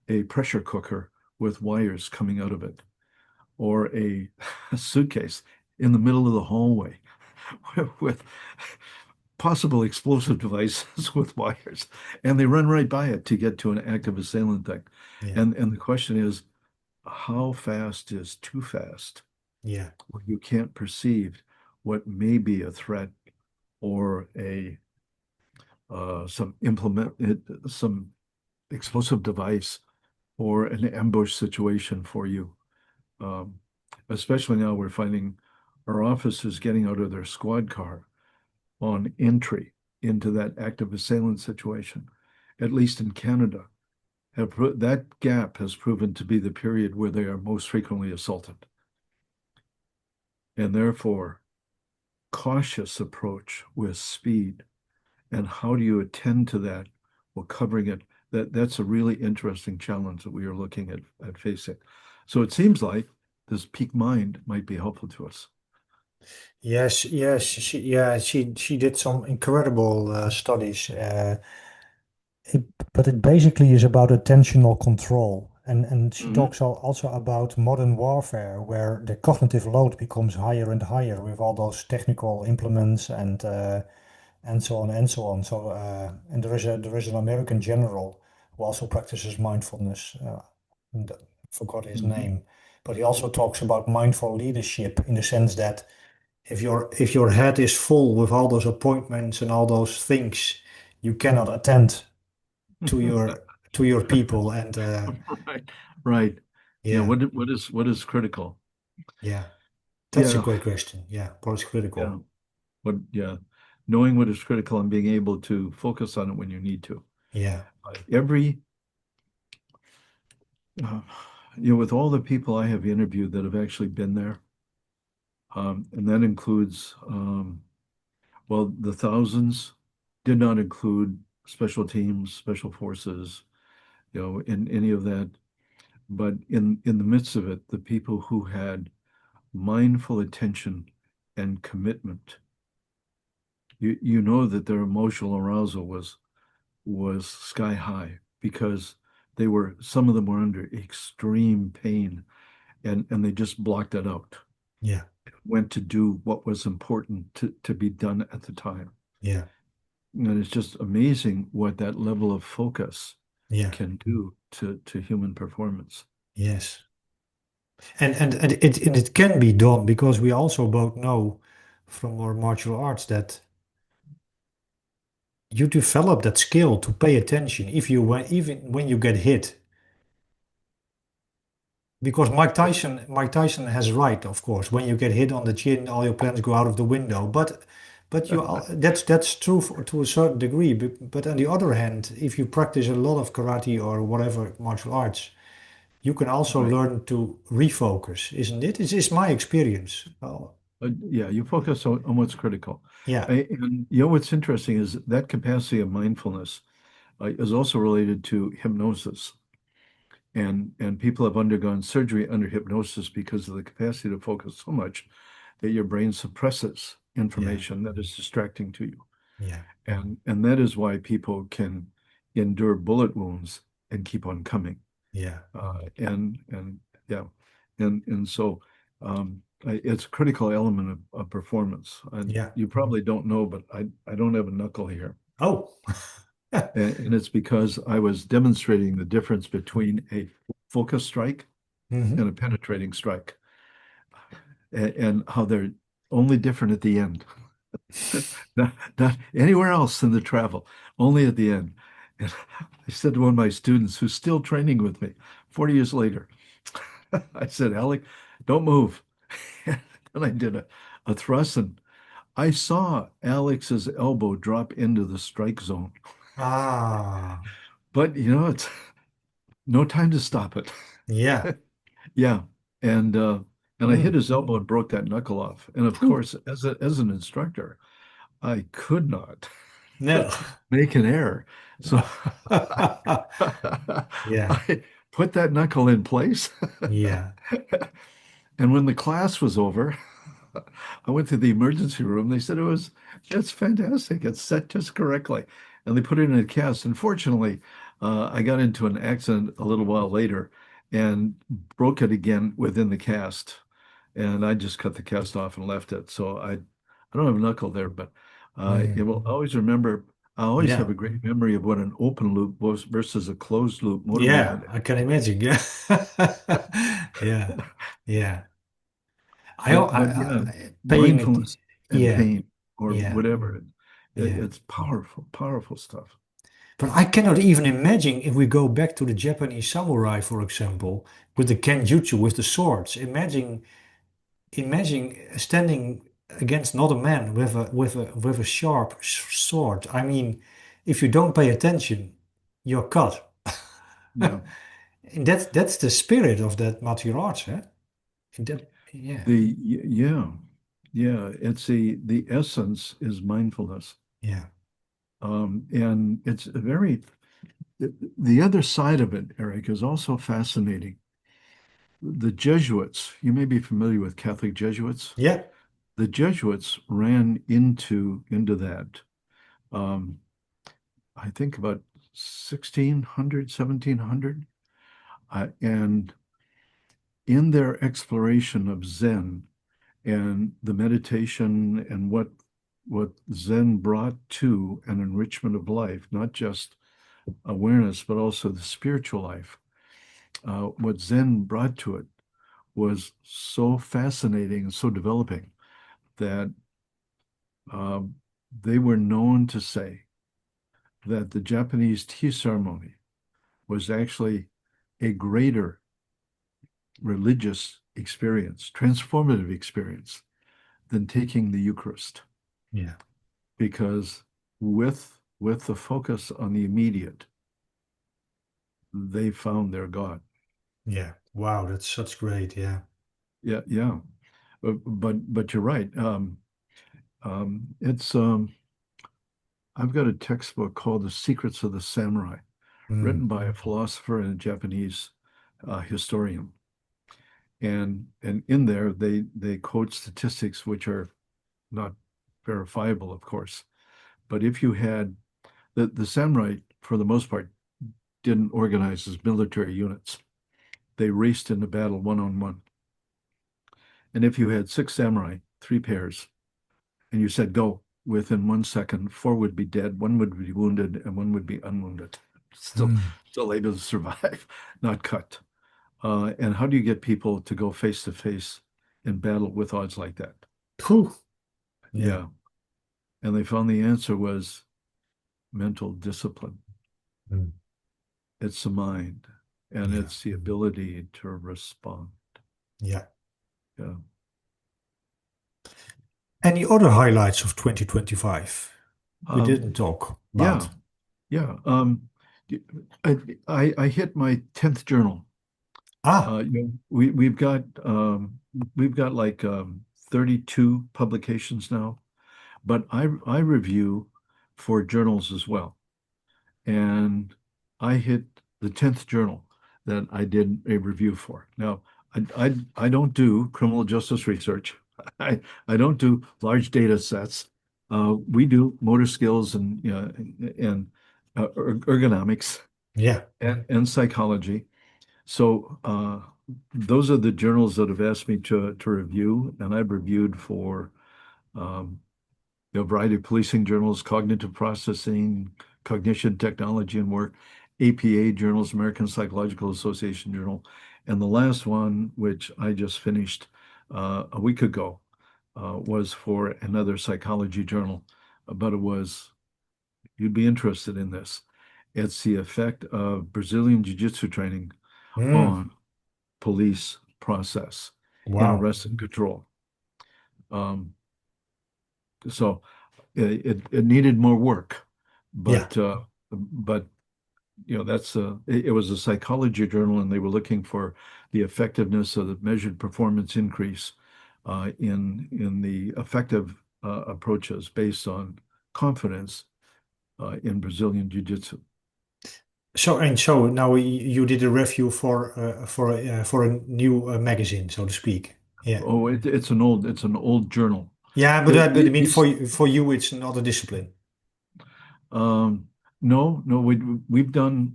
a pressure cooker with wires coming out of it, or a suitcase in the middle of the hallway with possible explosive devices with wires, and they run right by it to get to an active assailant thing. Yeah. And the question is, how fast is too fast? Yeah. Where you can't perceive what may be a threat or a some explosive device or an ambush situation for you. Um, Especially now we're finding our officers getting out of their squad car on entry into that active assailant situation, at least in Canada. That gap has proven to be the period where they are most frequently assaulted. And therefore, cautious approach with speed. And how do you attend to that while covering it? That's a really interesting challenge that we are looking at facing. So it seems like this peak mind might be helpful to us. Yes, yes, she did some incredible studies. It, but it basically is about attentional control. And she Mhm. talks also about modern warfare, where the cognitive load becomes higher and higher with all those technical implements and so on and so on. So and there is an American general who also practices mindfulness. And I forgot his Mhm. name, but he also talks about mindful leadership in the sense that if your head is full with all those appointments and all those things, you cannot attend to your people. And Right, right. Yeah, yeah, what is critical? yeah, that's a Yeah, great question. Yeah, what is yeah. critical? Yeah. Knowing what is critical and being able to focus on it when you need to. Yeah, Every uh, with all the people I have interviewed that have actually been there, and that includes well, the thousands did not include special teams, special forces, in any of that. But in the midst of it, the people who had mindful attention and commitment, you know that their emotional arousal was sky high because some of them were under extreme pain and they just blocked it out, yeah, went to do what was important to be done at the time. yeah, And it's just amazing what that level of focus yeah, can do to human performance. yes. And it can be done because we also both know from our martial arts that you develop that skill to pay attention if you even when you get hit. Because Mike Tyson has right, of course. When you get hit on the chin, all your plans go out of the window. But that's true to a certain degree. But on the other hand, if you practice a lot of karate or whatever martial arts, you can also Right. learn to refocus, isn't it? It's my experience. Oh, Yeah, you focus on what's critical. yeah, And what's interesting is that capacity of mindfulness is also related to hypnosis. And people have undergone surgery under hypnosis because of the capacity to focus so much that your brain suppresses yeah, information that is distracting to you. yeah, And that is why people can endure bullet wounds and keep on coming. yeah, And yeah, and so it's a critical element of performance. And yeah. you probably don't know, but I don't have a knuckle here. Oh, And it's because I was demonstrating the difference between a focus strike hmm. and a penetrating strike, and how they're only different at the end. Not anywhere else in the travel, only at the end. And I said to one of my students who's still training with me 40 years later, I said, Alec, don't move. And I did a thrust, and I saw Alex's elbow drop into the strike zone. Ah, But it's no time to stop it. yeah. Yeah. And and I hit Mm. his elbow and broke that knuckle off. And of Phew. course, as an instructor, I could not No. make an error. So Yeah, I put that knuckle in place. yeah. And when the class was over, I went to the emergency room. They said it's fantastic. It's set just correctly. And they put it in a cast. Unfortunately, I got into an accident a little while later and broke it again within the cast. And I just cut the cast off and left it. So I don't have a knuckle there, but it Mm. will always remember. I always have Yeah. a great memory of what an open loop was versus a closed loop motor Yeah, movement. I can imagine. Yeah. Yeah. Yeah. But yeah, Paying it. mindfulness and Yeah. pain or Yeah. whatever, Yeah. it's powerful, powerful stuff. But I cannot even imagine if we go back to the Japanese samurai, for example, with the kenjutsu, with the swords. Imagine standing against another man with a sharp sword. I mean, if you don't pay attention, you're cut. Yeah. And that's the spirit of that martial arts, huh? That, yeah, Yeah, yeah. It's the essence is mindfulness. yeah, And it's a very the other side of it, Eric, is also fascinating. The Jesuits, you may be familiar with Catholic Jesuits. yeah. The Jesuits ran into that. Um, I think about 1600, 1700. And in their exploration of Zen and the meditation and what Zen brought to an enrichment of life, not just awareness, but also the spiritual life. What Zen brought to it was so fascinating and so developing that um, they were known to say that the Japanese tea ceremony was actually a greater religious experience, transformative experience than taking the Eucharist, Yeah. because with the focus on the immediate, they found their God. Yeah. Wow, that's such great. Yeah. Yeah, yeah. But you're right. It's I've got a textbook called The Secrets of the Samurai, Mm. written by a philosopher and a Japanese historian. And in there they quote statistics which are not verifiable, of course. But if you had the samurai, for the most part, didn't organize as military units. They raced into battle one on one. And if you had six samurai, three pairs, and you said go, within 1 second, four would be dead, one would be wounded, and one would be unwounded. Still, Mm. still able to survive, not cut. And how do you get people to go face to face in battle with odds like that? Phew. Yeah. Yeah. And they found the answer was mental discipline. Mm. It's the mind, and Yeah. it's the ability to respond. Yeah. Yeah. Any other highlights of 2025 we didn't Um, talk yeah. about? Yeah. I, I hit my 10th journal. Ah, We've got like 32 publications now, but I review for journals as well. And I hit the 10th journal that I did a review for. Now, I don't do criminal justice research. I don't do large data sets. We do motor skills and ergonomics yeah. and psychology. So those are the journals that have asked me to review, and I've reviewed for um, a variety of policing journals, cognitive processing, cognition, technology, and work, APA journals, American Psychological Association journal, and the last one, which I just finished a week ago, was for another psychology journal, but it was, you'd be interested in this. It's the effect of Brazilian Jiu-Jitsu training Mm. on police process in Wow. arrest and control. Um, so it needed more work, Yeah. but that's it was a psychology journal, and they were looking for the effectiveness of the measured performance increase in the effective approaches based on confidence in Brazilian Jiu-Jitsu. So now you did a review for a new magazine, so to speak. Yeah. Oh, it's an old journal. Yeah, but The, but I the, mean these for you it's not a discipline. um, No, no, we've done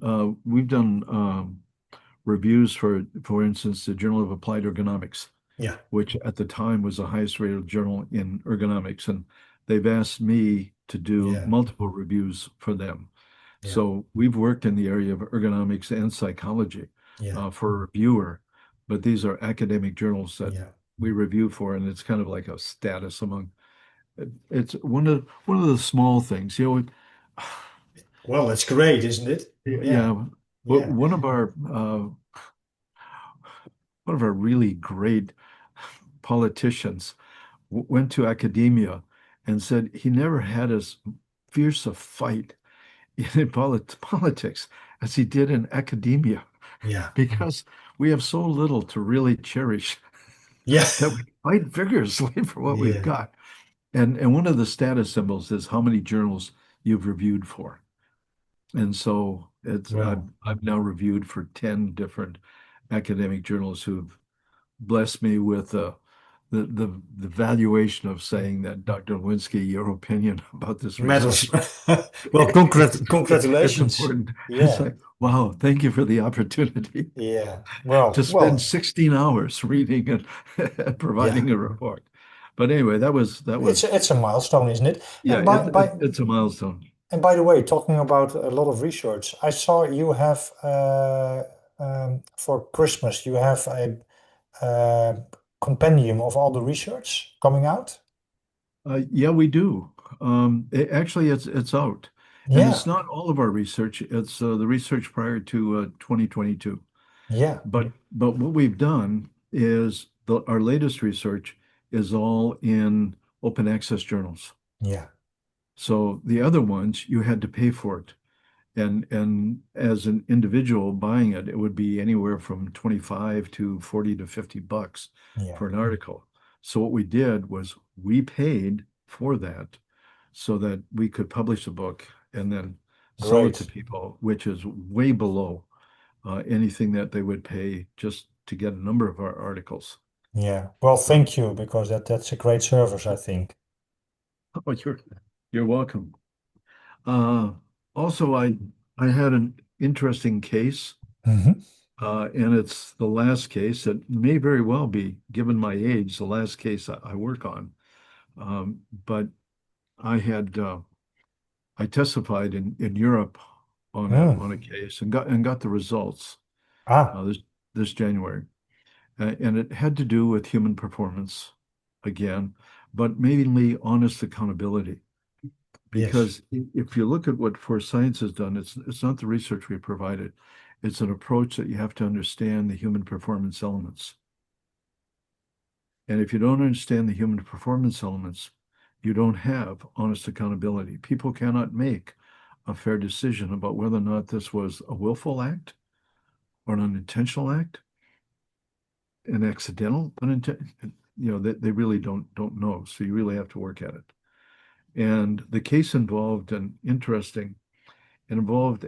reviews for instance, the Journal of Applied Ergonomics, Yeah, which at the time was the highest rated journal in ergonomics, and they've asked me to do yeah, multiple reviews for them. yeah, So we've worked in the area of ergonomics and psychology yeah, for a reviewer, but these are academic journals that yeah. we review for, and it's kind of like a status among. It's one of the small things, you know. Well, it's great, isn't it? Yeah, Yeah, but yeah, one of our really great politicians went to academia and said he never had as fierce a fight in politics as he did in academia yeah, because we have so little to really cherish yeah, that we fight vigorously for what we've yeah. got. And one of the status symbols is how many journals you've reviewed for. And so Well, I've now reviewed for 10 different academic journals who've blessed me with the valuation of saying that Dr. Lewinski, your opinion about this medals. research, Well, it's congratulations. important. It's Yeah, like, wow, thank you for the opportunity yeah. to Well, spend well, 16 hours reading and yeah. providing a report. But anyway, that was It's a milestone, isn't it? yeah, And by it's a milestone. and by the way, talking about a lot of research, I saw you have for Christmas you have a uh, compendium of all the research coming out. Yeah, we do. Actually, it's out, and Yeah, it's not all of our research. It's the research prior to 2022. yeah, But what we've done is our latest research is all in open access journals. yeah, So the other ones you had to pay for it, and as an individual buying it, it would be anywhere from 25 to 40 to $50 yeah. for an article. So what we did was we paid for that so that we could publish a book and then sell it to Great. people, which is way below anything that they would pay just to get a number of our articles. Yeah. Well, So, thank you because that's a great service, I think. oh, you're welcome. Uh, also, I had an interesting case, Hmm. and it's the last case. It may very well be, given my age, the last case I work on. But I had I testified in Europe Mm. on a case and got the results Ah, this January. And it had to do with human performance again, but mainly honest accountability. yes. Because if you look at what Force Science has done, it's not the research we provided. It's an approach that you have to understand the human performance elements. And if you don't understand the human performance elements, you don't have honest accountability. People cannot make a fair decision about whether or not this was a willful act or an unintentional act, an accidental unintentional. They really don't know. So you really have to work at it. And the case involved an interesting, it involved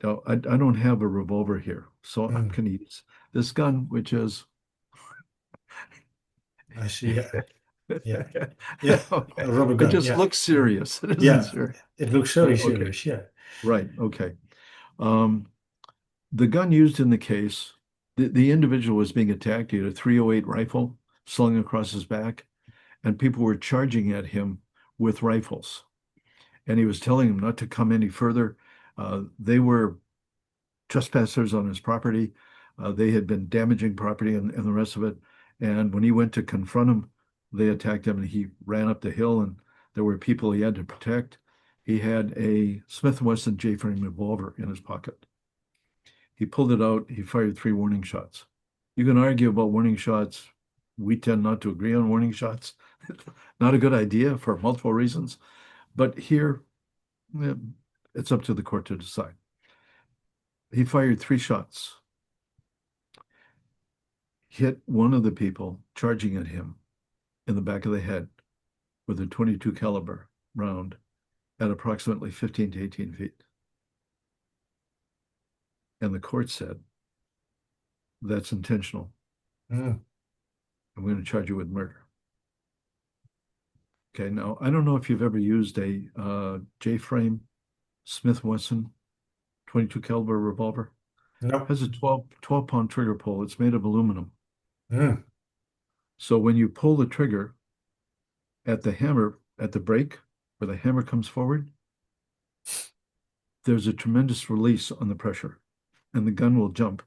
now, I don't have a revolver here, so I'm Mm. going to use this gun, which is I see. Yeah, yeah, yeah. okay. A rubber It gun. just Yeah, looks serious. It isn't yeah. serious. It looks But very okay, serious. Yeah. right, okay. Um, the gun used in the case, the individual was being attacked. He had a 308 rifle slung across his back, and people were charging at him with rifles. And he was telling them not to come any further. They were trespassers on his property. They had been damaging property and the rest of it. And when he went to confront them, they attacked him and he ran up the hill and there were people he had to protect. He had a Smith & Wesson J-frame revolver in his pocket. He pulled it out. He fired 3 warning shots. You can argue about warning shots. We tend not to agree on warning shots. Not a good idea for multiple reasons. But here, eh, it's up to the court to decide. He fired 3 shots, hit one of the people charging at him in the back of the head with a 22 caliber round at approximately 15 to 18 feet. And the court said, that's intentional. Mm. I'm going to charge you with murder. Okay, now I don't know if you've ever used a J-frame Smith Wesson 22 caliber revolver. No. Has a 12 pound trigger pull. It's made of aluminum. Mm. So when you pull the trigger at the hammer, at the break, where the hammer comes forward, there's a tremendous release on the pressure, and the gun will jump,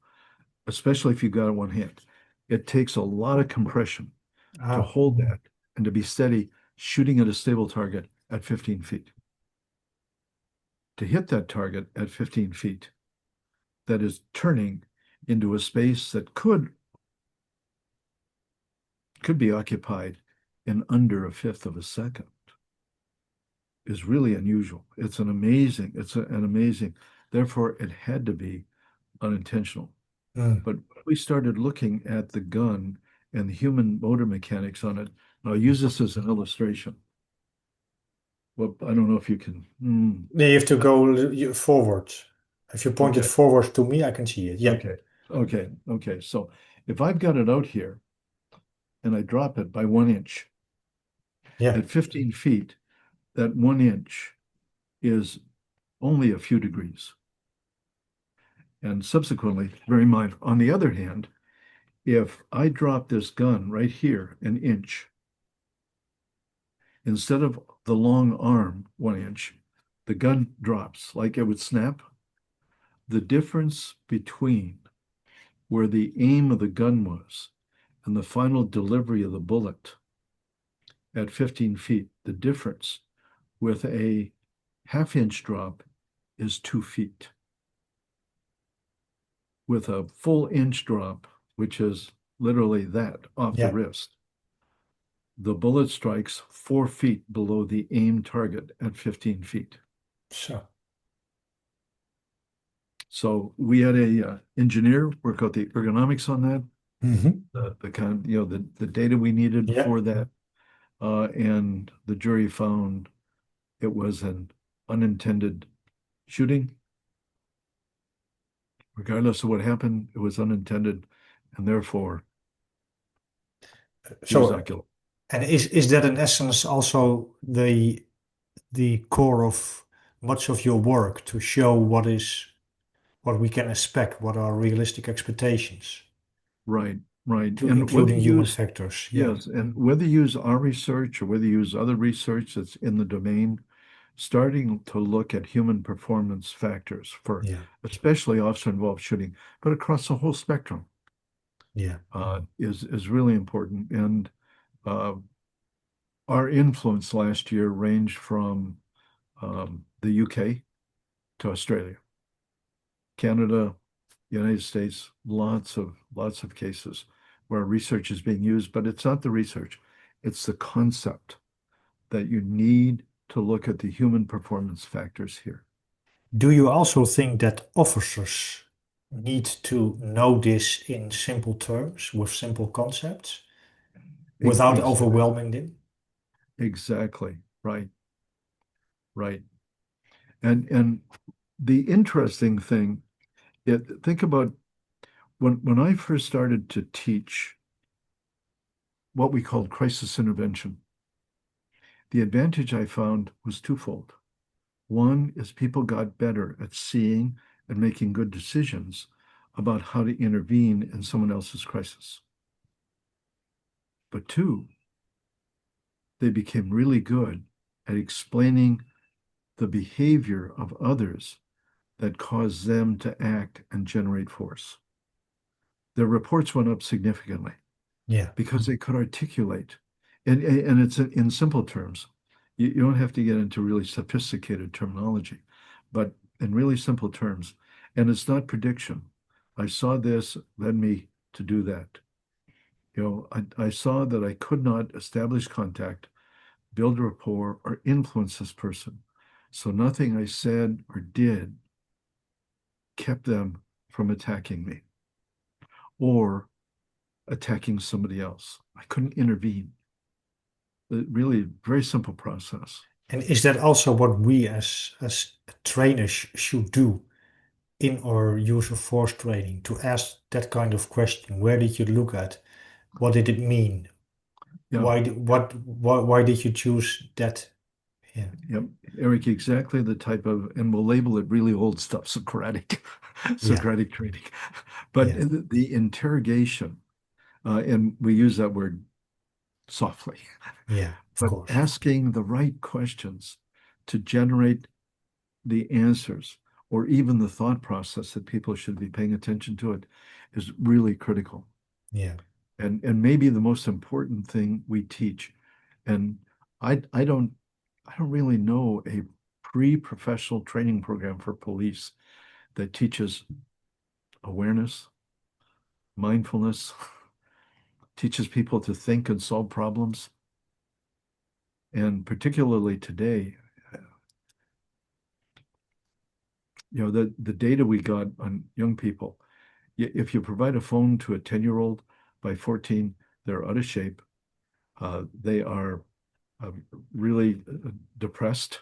especially if you've got it one hand. It takes a lot of compression to Oh. hold that and to be steady, shooting at a stable target at 15 feet. To hit that target at 15 feet, that is turning into a space that could be occupied in under a fifth of a second is really unusual. An amazing, therefore it had to be unintentional. Mm. But we started looking at the gun and the human motor mechanics on it. And I'll use this as an illustration. Well, I don't know if you can. Yeah, you have to go forward. If you point it Okay, forward to me, I can see it. Yeah. okay. So if I've got it out here and I drop it by 1 inch Yeah. at 15 feet, that 1 inch is only a few degrees. And subsequently, bear in mind, on the other hand, if I drop this gun right here an inch, instead of the long arm 1 inch, the gun drops like it would snap. The difference between where the aim of the gun was and the final delivery of the bullet at 15 feet, the difference with a half-inch drop is 2 feet. With a full inch drop, which is literally that off the Yeah. wrist, the bullet strikes 4 feet below the aim target at 15 feet. So. So we had a engineer work out the ergonomics on that, Hmm. the kind, the data we needed Yeah. for that, and the jury found it was an unintended shooting. Regardless of what happened, it was unintended, and therefore he was So, not guilty. and is that in essence also the core of much of your work to show what we can expect, what are realistic expectations, Right, right. to And whether including you human use factors? Yeah. Yes, and whether you use our research or whether you use other research that's in the domain, starting to look at human performance factors for Yeah. especially officer-involved shooting, but across the whole spectrum, Yeah. is really important. And uh, our influence last year ranged from the UK to Australia, Canada, United States, lots of cases where research is being used, but it's not the research, it's the concept that you need to look at the human performance factors here. Do you also think that officers need to know this in simple terms, with simple concepts, without Exactly, overwhelming them? exactly. Right, right. And the interesting thing, think about when I first started to teach what we called crisis intervention, the advantage I found was twofold. One is people got better at seeing and making good decisions about how to intervene in someone else's crisis. But two, they became really good at explaining the behavior of others that caused them to act and generate force. Their reports went up significantly Yeah. because they could articulate, and it's in simple terms. You don't have to get into really sophisticated terminology, but in really simple terms. And it's not prediction. I saw this led me to do that. I saw that I could not establish contact, build rapport, or influence this person. So nothing I said or did kept them from attacking me or attacking somebody else. I couldn't intervene. Really, very simple process. And is that also what we as trainers should do in our use of force training, to ask that kind of question? Where did you look at? What did it mean? Yeah, Why did you choose that Yeah. Yep, Eric, exactly the type of, and we'll label it really old stuff, Socratic, Yeah. Socratic training. But Yeah. the interrogation, and we use that word softly, Yeah. Of but course. asking the right questions to generate the answers or even the thought process that people should be paying attention to it is really critical. Yeah. And maybe the most important thing we teach. And I don't really know a pre-professional training program for police that teaches awareness, mindfulness, teaches people to think and solve problems. And particularly today, the data we got on young people, if you provide a phone to a 10-year-old by 14, they're out of shape. They are uh, really depressed,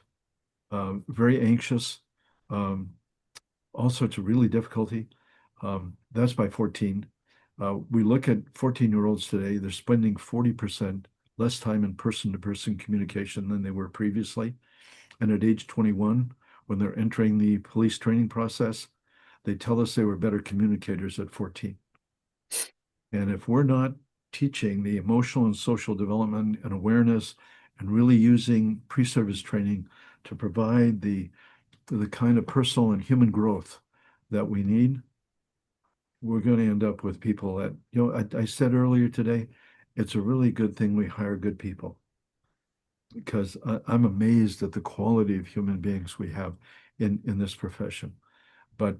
very anxious, um, all sorts of really difficulty. That's by 14. We look at 14-year-olds today, they're spending 40% less time in person-to-person communication than they were previously. And at age 21, when they're entering the police training process, they tell us they were better communicators at 14. And if we're not teaching the emotional and social development and awareness and really using pre-service training to provide the kind of personal and human growth that we need, we're going to end up with people that, I said earlier today, it's a really good thing we hire good people because I'm amazed at the quality of human beings we have in this profession. But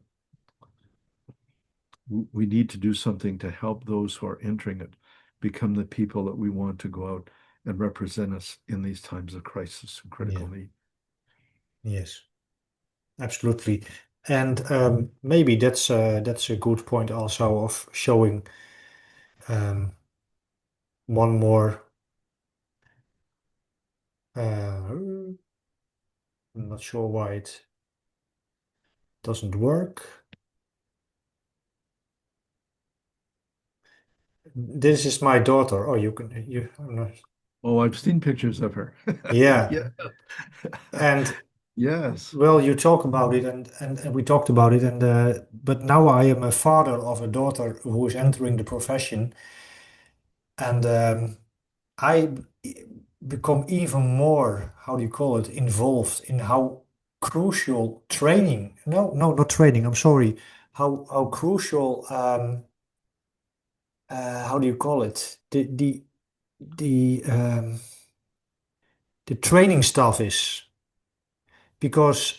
we need to do something to help those who are entering it become the people that we want to go out and represent us in these times of crisis and critical Yeah. need. Yes. Absolutely. And maybe that's a good point also of showing um, one more. I'm not sure why it doesn't work. This is my daughter. Oh, I'm not, Oh, I've seen pictures of her. yeah. Yeah. And Yes. well, you talk about it, and we talked about it, and but now I am a father of a daughter who is entering the profession, and I become even more, how do you call it, involved in how crucial training, no, not training, I'm sorry, how crucial, how do you call it, the training stuff is. Because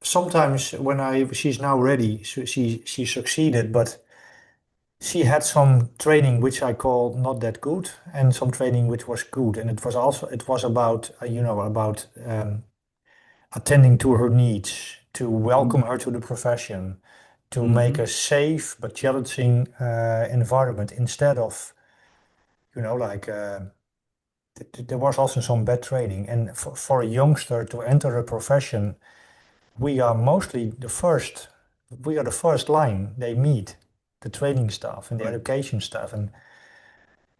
sometimes when she's now ready, so she succeeded, but she had some training which I call not that good, and some training which was good, and it was about about attending to her needs, to welcome Mhm. her to the profession, to make Mhm. a safe but challenging environment instead of like there was also some bad training, and for a youngster to enter a profession, we are mostly the first. We are the first line they meet, the training staff and the Right. education staff, and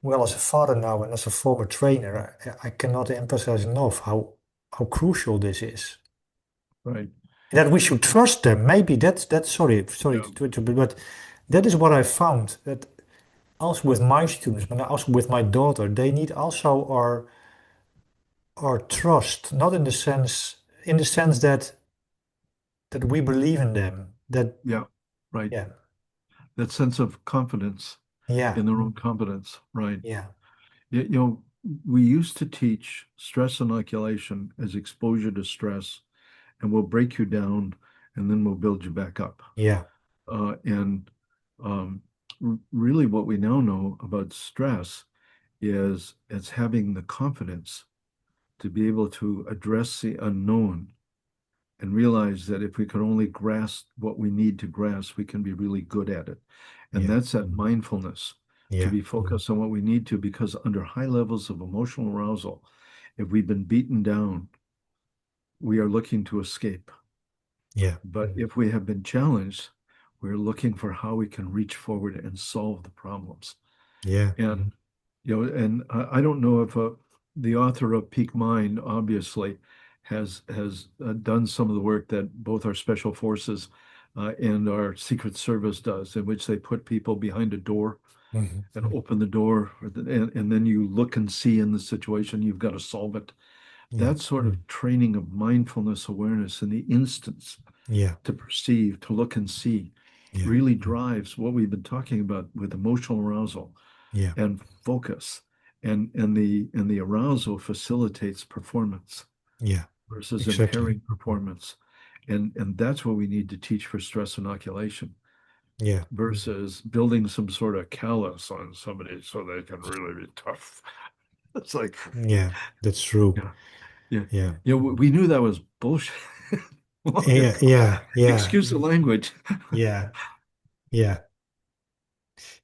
well, as a father now and as a former trainer, I cannot emphasize enough how crucial this is. Right. That we should trust them. Maybe that's sorry Yeah. but that is what I found. That also with my students, but also with my daughter, they need also our trust, not in the sense that we believe in them. That Yeah. Right. yeah, That sense of confidence yeah, in their own competence. Right. yeah, We used to teach stress inoculation as exposure to stress, and we'll break you down and then we'll build you back up. yeah, And um, really, what we now know about stress is it's having the confidence to be able to address the unknown and realize that if we can only grasp what we need to grasp, we can be really good at it. And yeah, that's that mindfulness to yeah, be focused on what we need to, because under high levels of emotional arousal, if we've been beaten down, we are looking to escape. yeah, But if we have been challenged, we're looking for how we can reach forward and solve the problems. yeah, And and I don't know if the author of Peak Mind obviously has done some of the work that both our special forces and our Secret Service does, in which they put people behind a door and Mhm. open the door, and then you look and see in the situation, you've got to solve it. Yeah. That sort of training of mindfulness awareness in the instance Yeah. to perceive, to look and see, Yeah. really drives what we've been talking about with emotional arousal Yeah. and focus. And the arousal facilitates performance Yeah. versus Exactly. impairing performance. And that's what we need to teach for stress inoculation Yeah. versus building some sort of callus on somebody so they can really be tough. It's like, Yeah. That's true. yeah, yeah. Yeah. We knew that was bullshit long Yeah. ago. Yeah. Yeah. Excuse the language. Yeah. Yeah.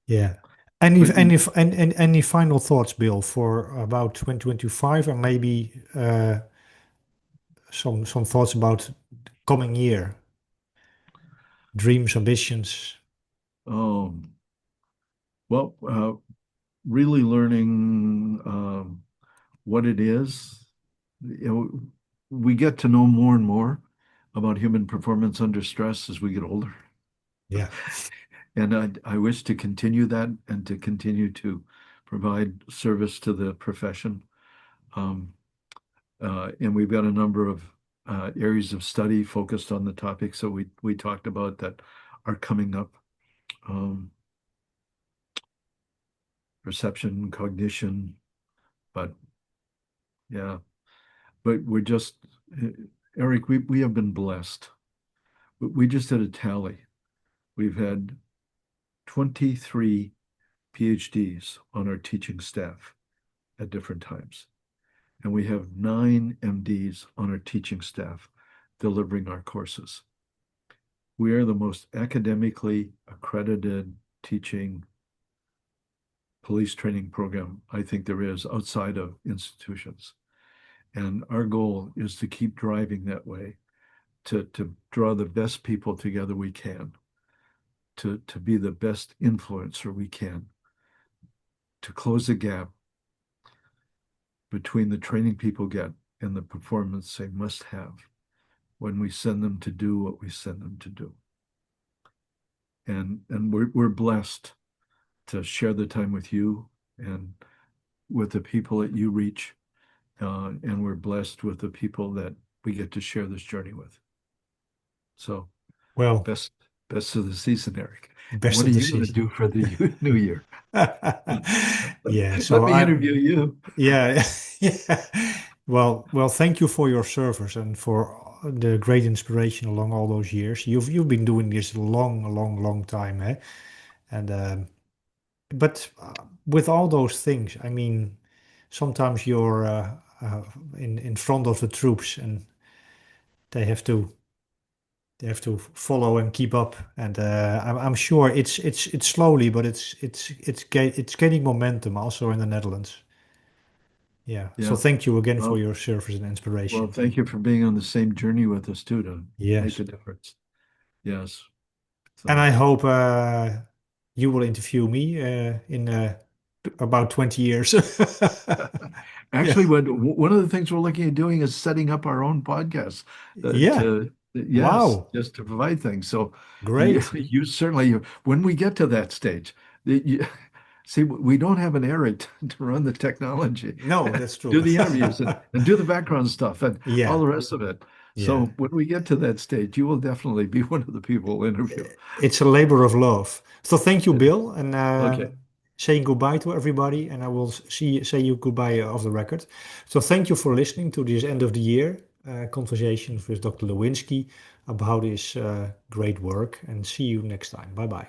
Yeah. Any But any and any final thoughts, Bill, for about 2025 and maybe some thoughts about coming year, dreams, ambitions. um, well, really learning what it is. You know, we get to know more and more about human performance under stress as we get older. Yeah. And I wish to continue that and to continue to provide service to the profession. Um, and we've got a number of areas of study focused on the topics that we talked about that are coming up. Um, Perception, cognition, but yeah, but we're just, Eric, we have been blessed. We just did a tally. We've had 23 PhDs on our teaching staff at different times. And we have 9 MDs on our teaching staff delivering our courses. We are the most academically accredited teaching police training program I think there is outside of institutions. And our goal is to keep driving that way, to draw the best people together we can, to be the best influencer we can, to close the gap between the training people get and the performance they must have when we send them to do what we send them to do. And we're blessed to share the time with you and with the people that you reach. And we're blessed with the people that we get to share this journey with. So Well, best best of the season, Eric. And best what are of the you going to season. do for the new year? Yeah. Let So me interview you. yeah, yeah. Well, thank you for your service and for the great inspiration along all those years. You've been doing this a long time, eh? And but with all those things, I mean, sometimes you're in front of the troops, and they have to they have to follow and keep up. And I'm sure it's slowly, but it's gaining momentum also in the Netherlands. Yeah. So Yeah. thank you again for Well, your service and well, inspiration. thank you for being on the same journey with us too to make Yes. a difference. Yes. And So I hope you will interview me in about 20 years. Yeah. actually, one of the things we're looking at doing is setting up our own podcast Yeah. yes, Wow. just to provide things. So Great. you certainly, when we get to that stage, you, see, we don't have an Eric to run the technology, No, that's do true. the interviews and do the background stuff and all Yeah. the rest of it. Yeah. So when we get to that stage, you will definitely be one of the people we'll interview. It's a labor of love. So thank you, Bill, and Okay. saying goodbye to everybody. And I will say you goodbye off the record. So thank you for listening to this end of the year conversation with Dr. Lewinski about his great work. And see you next time. Bye bye.